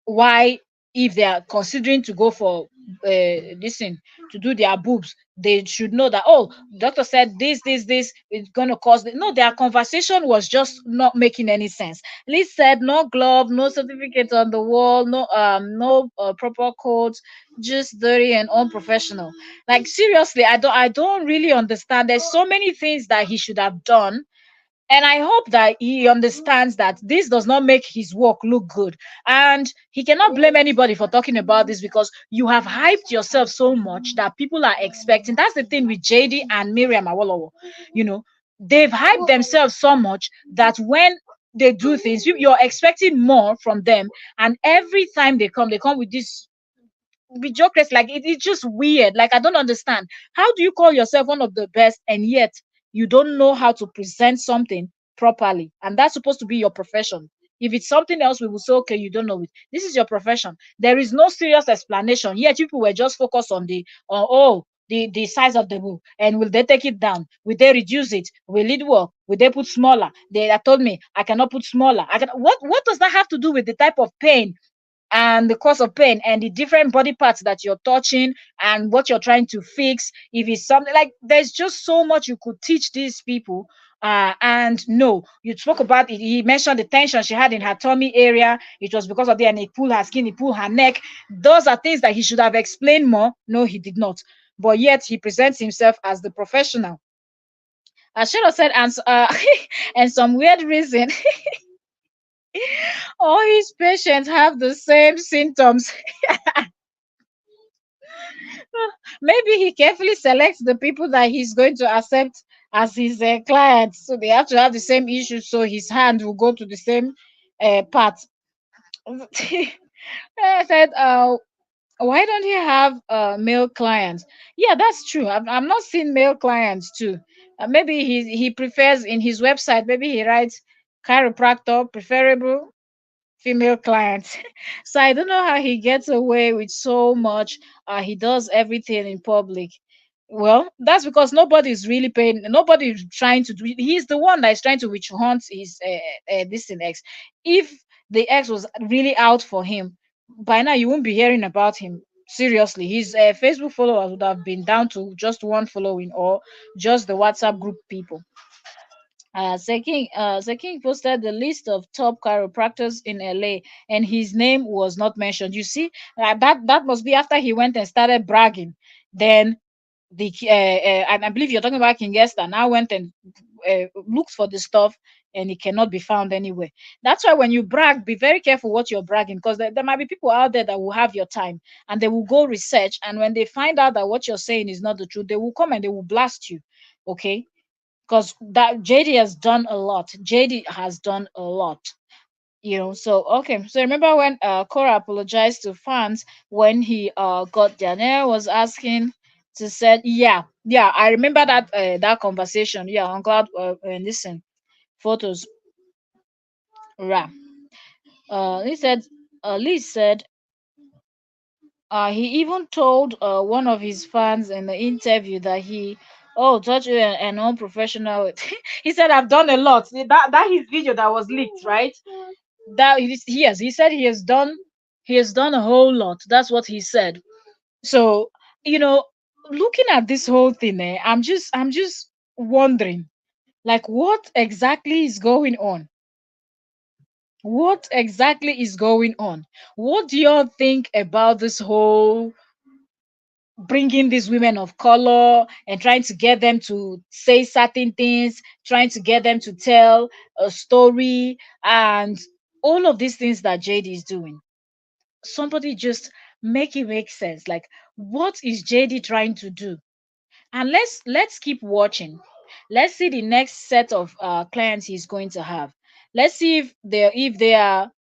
why, if they are considering to go for this thing, to do their boobs, they should know that, oh, doctor said this is going to cause no, their conversation was just not making any sense. Liz said no glove, no certificate on the wall, no proper codes, just dirty and unprofessional. Like, seriously, I don't really understand. There's so many things that he should have done, and I hope that he understands that this does not make his work look good. And he cannot blame anybody for talking about this, because you have hyped yourself so much that people are expecting. That's the thing with JD and Miriam Awolowo. They've hyped themselves so much that when they do things, you're expecting more from them. And every time they come with this mediocre. Like, it's just weird. Like, I don't understand. How do you call yourself one of the best, and yet you don't know how to present something properly? And that's supposed to be your profession. If it's something else, we will say, okay, you don't know it. This is your profession. There is no serious explanation. Yet people were just focused on the size of the book, and will they take it down? Will they reduce it? Will it work? Will they put smaller? They told me I cannot put smaller. What does that have to do with the type of pain and the cause of pain and the different body parts that you're touching and what you're trying to fix? If it's something like, there's just so much you could teach these people. And no, you spoke about it. He mentioned the tension she had in her tummy area. It was because of the, and he pulled her skin, he pulled her neck. Those are things that he should have explained more. No, he did not. But yet he presents himself as the professional. As Cheryl said, and some weird reason, all his patients have the same symptoms. Maybe he carefully selects the people that he's going to accept as his clients, so they have to have the same issues, so his hand will go to the same part. I said, why don't he have male clients? Yeah, that's true. I'm not seeing male clients too. Maybe he prefers, in his website, maybe he writes chiropractor preferable female clients. So I don't know how he gets away with so much. He does everything in public. Well, that's because nobody's really paying. Nobody's trying to do. He's the one that is trying to witch hunt his this in ex. If the ex was really out for him, by now you won't be hearing about him. Seriously, his Facebook followers would have been down to just one following, or just the WhatsApp group people. Seking posted the list of top chiropractors in LA, and his name was not mentioned. You see, that must be after he went and started bragging. Then and I believe you're talking about King Esther. Now went and looked for the stuff, and it cannot be found anywhere. That's why when you brag, be very careful what you're bragging, because there might be people out there that will have your time, and they will go research, and when they find out that what you're saying is not the truth, they will come and they will blast you. Okay, because that JD has done a lot. JD has done a lot. So okay. So remember when Cora apologized to fans when he got Danielle was asking to said, yeah, I remember that conversation. Yeah, I'm glad listen, photos. Right. He said Lee said he even told one of his fans in the interview that touch you an unprofessional. He said, I've done a lot. That his video that was leaked, right? That he said he has done He has done a whole lot. That's what he said. So, you know, looking at this whole thing, I'm just wondering, like, what exactly is going on? What exactly is going on? What do y'all think about this whole bringing these women of color and trying to get them to say certain things, trying to get them to tell a story, and all of these things that JD is doing? Somebody just make it make sense. Like, what is JD trying to do? And let's keep watching. Let's see the next set of clients he's going to have. Let's see if they are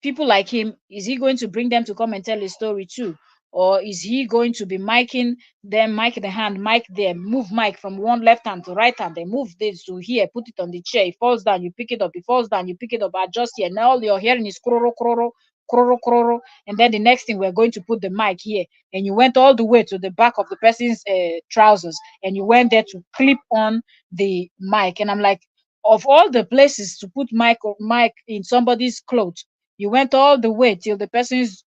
people like him. Is he going to bring them to come and tell a story too, or is he going to be miking them, mic the hand, mic them, move mic from one left hand to right hand, then move this to here, put it on the chair, it falls down, you pick it up, it falls down, you pick it up, adjust here. Now all you're hearing is kroro kroro kroro kroro, and then the next thing, we're going to put the mic here, and you went all the way to the back of the person's trousers, and you went there to clip on the mic. And I'm like, of all the places to put mic in somebody's clothes, you went all the way till the person's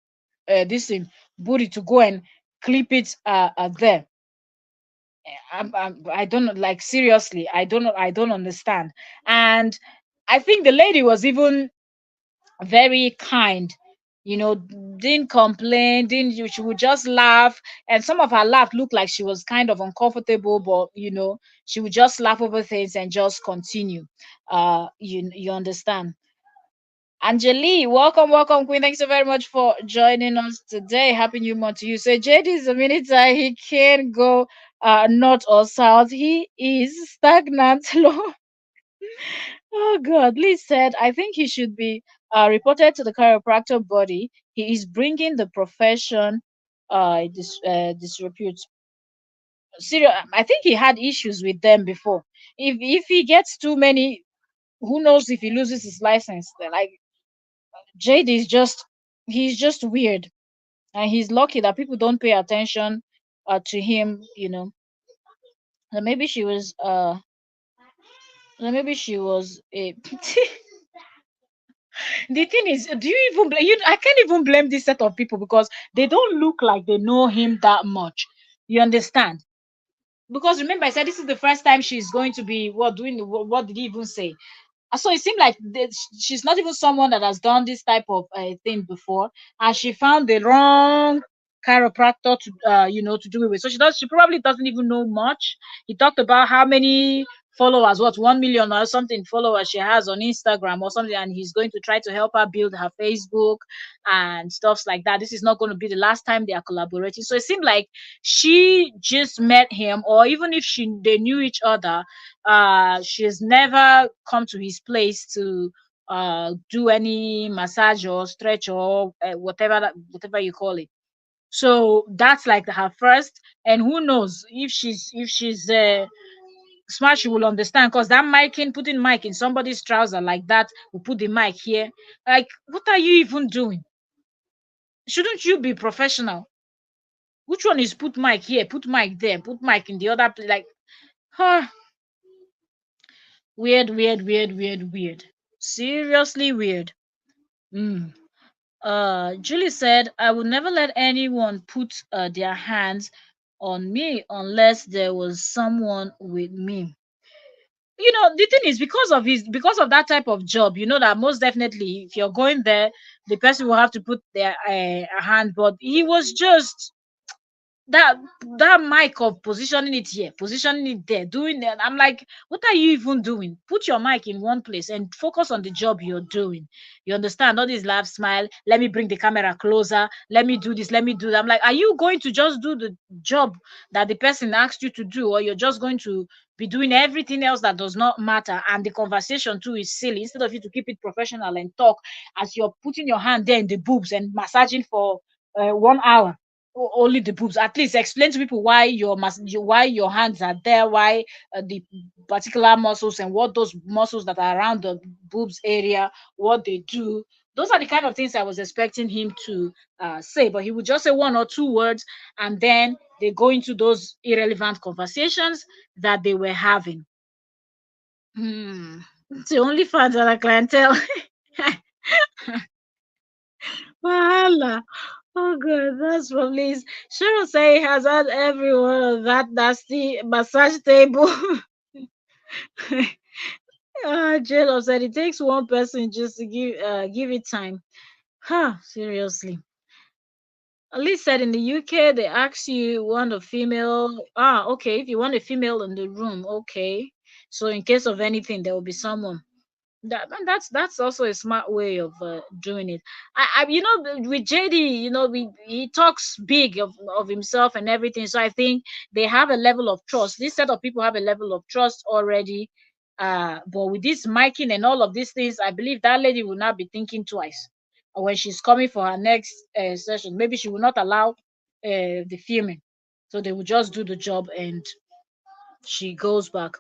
this thing booty to go and clip it there. I don't know, like, seriously, I don't know, I don't understand. And I think the lady was even very kind, didn't complain, didn't you? She would just laugh, and some of her laugh looked like she was kind of uncomfortable, but she would just laugh over things and just continue. You understand. Angeli, welcome, welcome, Queen. Thanks so very much for joining us today. Happy New Month to you. So JD is a military. He can't go north or south. He is stagnant. Oh God. Liz said, I think he should be reported to the chiropractor body. He is bringing the profession disrepute. Serious. I think he had issues with them before. If he gets too many, who knows if he loses his license? Like, Jade is just, he's just weird, and he's lucky that people don't pay attention to him. And maybe she was a the thing is, do you even blame I can't even blame this set of people, because they don't look like they know him that much. You understand? Because remember, I said this is the first time she's going to be what did he even say? So it seemed like she's not even someone that has done this type of thing before, and she found the wrong chiropractor to to do it with. So she probably doesn't even know much. He talked about how many followers, what, 1 million or something followers she has on Instagram or something, and he's going to try to help her build her Facebook and stuffs like that. This is not going to be the last time they are collaborating. So it seemed like she just met him, or even if they knew each other, she's never come to his place to do any massage or stretch or whatever you call it. So that's like her first. And who knows, if she's smart, she will understand, because that putting mic in somebody's trouser like that, will put the mic here. Like, what are you even doing? Shouldn't you be professional? Which one is put mic here, put mic there, put mic in the other place? Like, huh? Weird, weird, weird, weird, weird. Seriously weird. Mm. Julie said, I would never let anyone put their hands on me unless there was someone with me. The thing is, because of that type of job, that most definitely, if you're going there, the person will have to put their hand. But he was just that that mic of positioning it here, positioning it there, doing that. I'm like, what are you even doing? Put your mic in one place and focus on the job you're doing. You understand? All this laugh, smile, let me bring the camera closer, let me do this, let me do that. I'm like, are you going to just do the job that the person asked you to do, or you're just going to be doing everything else that does not matter? And the conversation too is silly. Instead of you to keep it professional and talk as you're putting your hand there in the boobs and massaging for 1 hour. Only the boobs. At least explain to people why why your hands are there, why the particular muscles, and what those muscles that are around the boobs area, what they do. Those are the kind of things I was expecting him to say, but he would just say one or two words, and then they go into those irrelevant conversations that they were having. It's the only fans are a clientele. Wahala. Oh god, that's from Liz. Cheryl say he has had everyone on that nasty massage table. J-Lo said it takes one person just to give it time. Huh, seriously. Liz said in the UK they ask you want a female. Okay, if you want a female in the room, okay. So in case of anything, there will be someone. That's also a smart way of doing it. With JD, he talks big of himself and everything. So I think they have a level of trust. This set of people have a level of trust already. But with this miking and all of these things, I believe that lady will not be thinking twice when she's coming for her next session. Maybe she will not allow the filming, so they will just do the job and she goes back.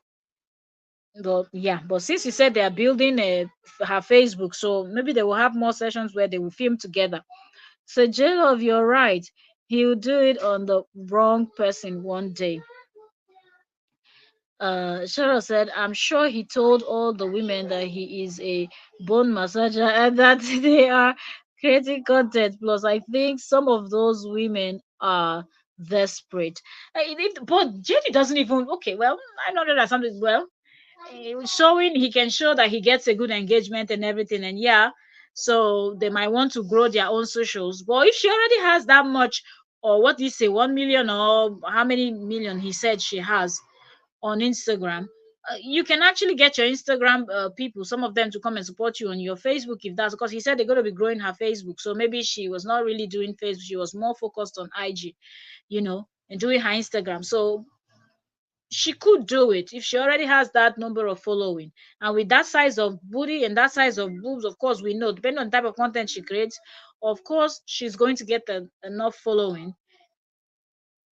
But yeah, but since you said they are building her Facebook, so maybe they will have more sessions where they will film together. So J-Love, you're right. He will do it on the wrong person one day. Cheryl said, I'm sure he told all the women that he is a bone massager and that they are creating content. Plus, I think some of those women are desperate. But JD doesn't even, okay, well, I know that something, well, showing he can show that he gets a good engagement and everything, and yeah, so they might want to grow their own socials. But if she already has that much, or what do you say, 1 million, or how many million he said she has on Instagram, you can actually get your Instagram people, some of them, to come and support you on your Facebook, if that's because he said they're going to be growing her Facebook. So maybe she was not really doing Facebook, she was more focused on IG, and doing her Instagram. So she could do it if she already has that number of following, and with that size of booty and that size of boobs. Of course, we know, depending on the type of content she creates, of course she's going to get enough following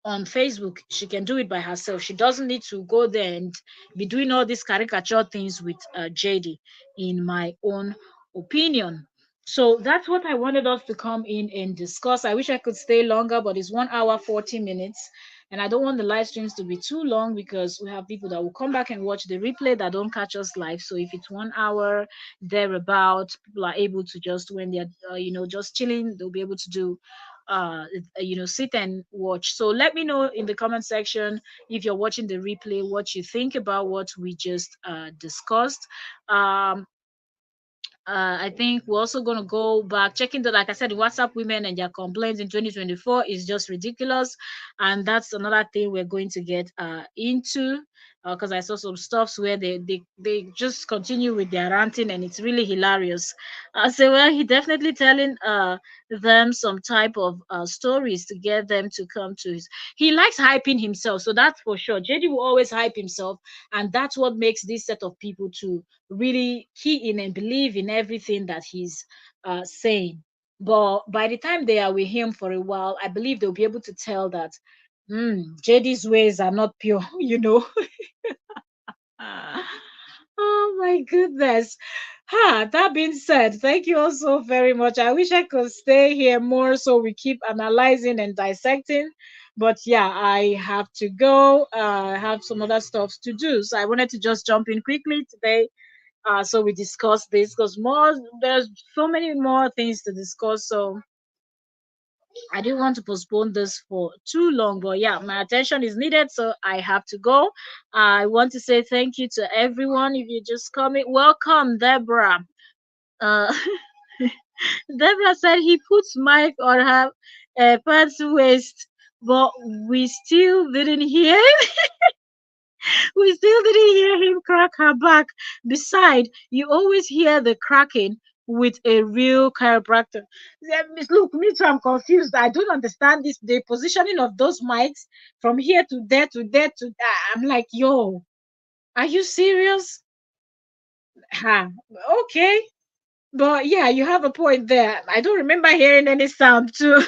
on Facebook. She can do it by herself. She doesn't need to go there and be doing all these caricature things with JD, in my own opinion. So that's what I wanted us to come in and discuss. I wish I could stay longer, but it's 1 hour 40 minutes. And I don't want the live streams to be too long because we have people that will come back and watch the replay that don't catch us live. So if it's 1 hour thereabout, people are able to just, when they're just chilling, they'll be able to do sit and watch. So let me know in the comment section, if you're watching the replay, what you think about what we just discussed. um I think we're also going to go back checking the, like I said, the WhatsApp women and their complaints in 2024 is just ridiculous, and that's another thing we're going to get into, because I saw some stuffs where they just continue with their ranting, and it's really hilarious. So well, he definitely telling them some type of stories to get them to come to his. He likes hyping himself, so that's for sure. JD will always hype himself, and that's what makes this set of people to really key in and believe in everything that he's saying. But by the time they are with him for a while, I believe they'll be able to tell that JD's ways are not pure, Oh my goodness. That being said, thank you all so very much. I wish I could stay here more so we keep analyzing and dissecting. But yeah, I have to go. I have some other stuff to do. So I wanted to just jump in quickly today, so we discuss this, because there's so many more things to discuss. So I didn't want to postpone this for too long, but yeah, my attention is needed, so I have to go. I want to say thank you to everyone. If you just coming, welcome, Deborah. Uh, Deborah said he puts mic on her pants waist, but we still didn't hear We still didn't hear him crack her back. Beside, you always hear the cracking with a real chiropractor. Look, me too, I'm confused. I don't understand this. The positioning of those mics from here to there to there to there. I'm like, yo, are you serious? Ha, okay. But yeah, you have a point there. I don't remember hearing any sound too.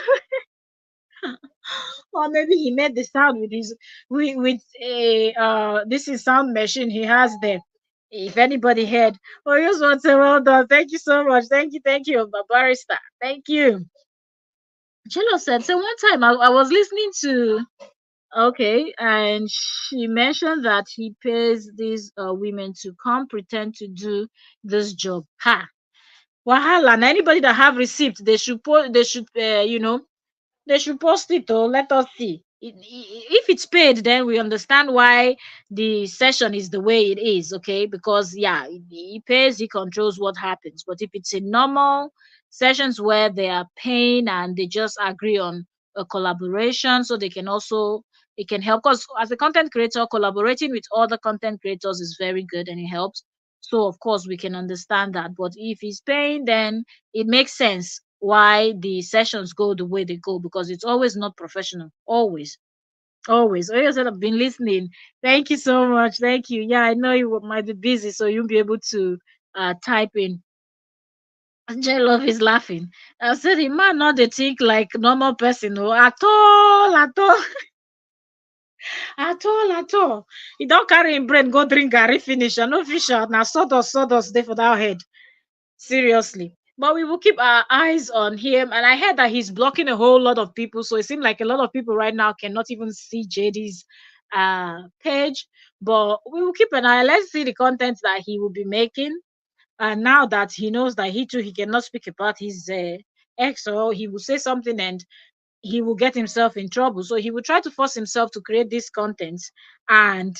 Or maybe he made the sound with his with a this is sound machine he has there. If anybody heard, oh, you just want to say well done. Thank you so much. Thank you, barrister. Thank you. Chelo said, so one time I was listening to, okay, and she mentioned that he pays these women to come pretend to do this job. Ha! Wahala. And anybody that have receipt, they should put, they should, they should post it. Oh, let us see. If it's paid, then we understand why the session is the way it is. Okay, because yeah, he pays, he controls what happens. But if it's in normal sessions where they are paying and they just agree on a collaboration, so they can also, it can help. Because as a content creator, collaborating with other content creators is very good and it helps. So of course we can understand that. But if he's paying, then it makes sense why the sessions go the way they go, because it's always not professional. Always. Always. Oh, you said I've been listening. Thank you so much. Thank you. Yeah, I know you might be busy, so you'll be able to type in. J Love is laughing. I said, the man not they think like normal person, no, at all, at all, at all, at all. He don't carry him brain, go drink Gary finish. And no fish out. Now sawdust day for that head. Seriously. But we will keep our eyes on him. And I heard that he's blocking a whole lot of people. So it seems like a lot of people right now cannot even see JD's page. But we will keep an eye. Let's see the content that he will be making. And now that he knows that he too, he cannot speak about his ex, or he will say something and he will get himself in trouble. So he will try to force himself to create this content. And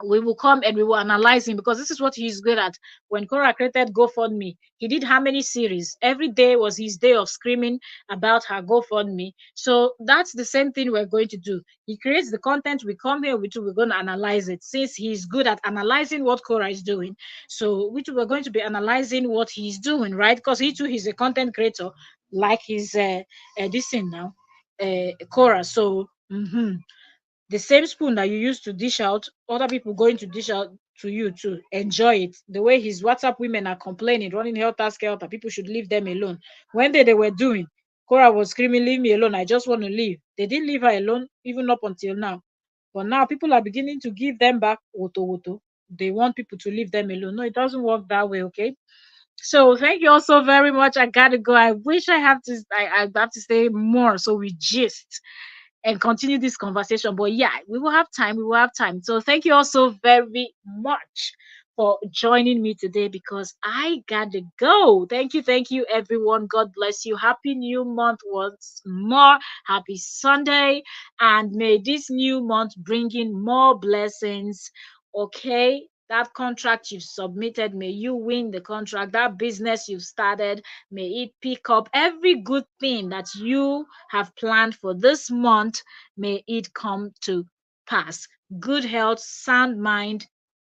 we will come and we will analyze him, because this is what he's good at. When Cora created GoFundMe, he did how many series? Every day was his day of screaming about her GoFundMe. So that's the same thing we're going to do. He creates the content, we come here, we're going to analyze it. Since he's good at analyzing what Cora is doing, so we're going to be analyzing what he's doing, right? Because he too, he's a content creator, like his this thing now, Cora. So. The same spoon that you use to dish out, other people going to dish out to you to enjoy it. The way his WhatsApp women are complaining, running helter skelter, people should leave them alone. When they were doing, Cora was screaming, "Leave me alone! I just want to leave." They didn't leave her alone, even up until now. But now people are beginning to give them back woto woto. They want people to leave them alone. No, it doesn't work that way, okay? So thank you all so very much. I gotta go. I wish I have to stay more so we gist and continue this conversation. But yeah, we will have time. We will have time. So thank you all so very much for joining me today, because I gotta go. Thank you, everyone. God bless you. Happy new month once more. Happy Sunday. And may this new month bring in more blessings. Okay. That contract you've submitted, may you win the contract. That business you've started, may it pick up. Every good thing that you have planned for this month, may it come to pass. Good health, sound mind,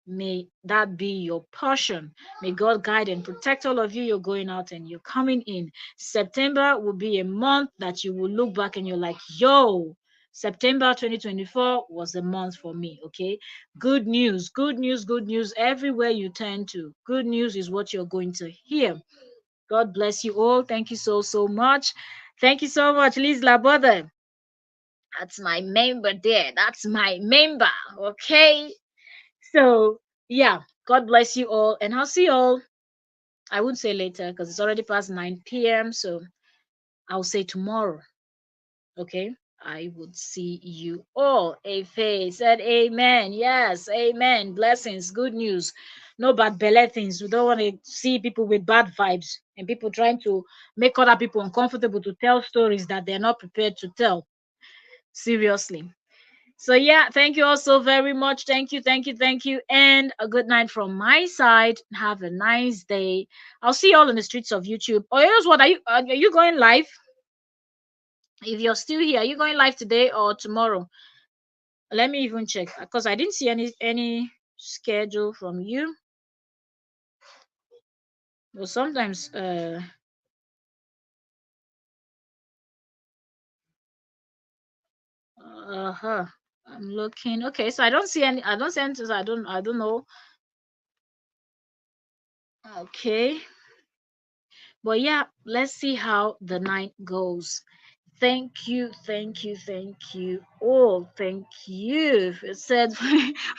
may that be your portion. May God guide and protect all of you. You're going out and you're coming in. September will be a month that you will look back and you're like, yo, September 2024 was a month for me. Okay. Good news, good news, good news everywhere you turn to. Good news is what you're going to hear. God bless you all. Thank you so, so much. Thank you so much, Liz Labother. That's my member there. That's my member. Okay. So, yeah, God bless you all. And I'll see you all. I wouldn't say later because it's already past 9 p.m. So I'll say tomorrow. Okay. I would see you all. Afe said amen. Yes, amen. Blessings, good news. No bad belly things. We don't want to see people with bad vibes and people trying to make other people uncomfortable to tell stories that they're not prepared to tell. Seriously. So yeah, thank you all so very much. Thank you, thank you, thank you. And a good night from my side. Have a nice day. I'll see you all in the streets of YouTube. Oh, here's what, are you going live? If you're still here, are you going live today or tomorrow? Let me even check because I didn't see any schedule from you. Well, sometimes uh-huh. I'm looking. Okay, so I don't see any, so I don't know. Okay. But yeah, let's see how the night goes. Thank you, thank you, thank you. Oh, thank you. It said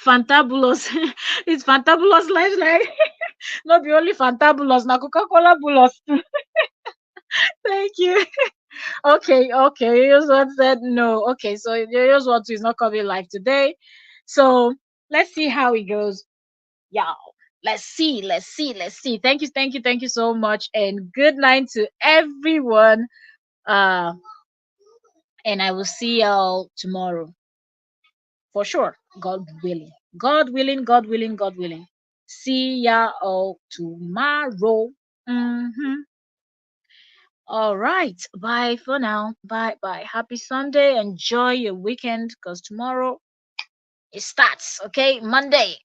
fantabulous. It's fantabulous life, like not the only fantabulous, na Coca-Cola bulos. Thank you. Okay, okay. Here's what said no. Okay, so here's what is not coming live today. So let's see how it goes. Yeah. Let's see. Thank you so much, and good night to everyone. Uh, and I will see y'all tomorrow for sure. God willing. God willing. God willing. God willing. See ya all tomorrow. All right. Bye for now. Bye bye. Happy Sunday. Enjoy your weekend because tomorrow it starts. Okay. Monday.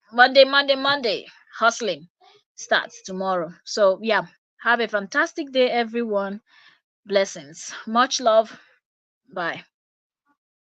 Hustling starts tomorrow. So, yeah. Have a fantastic day, everyone. Blessings. Much love. Bye.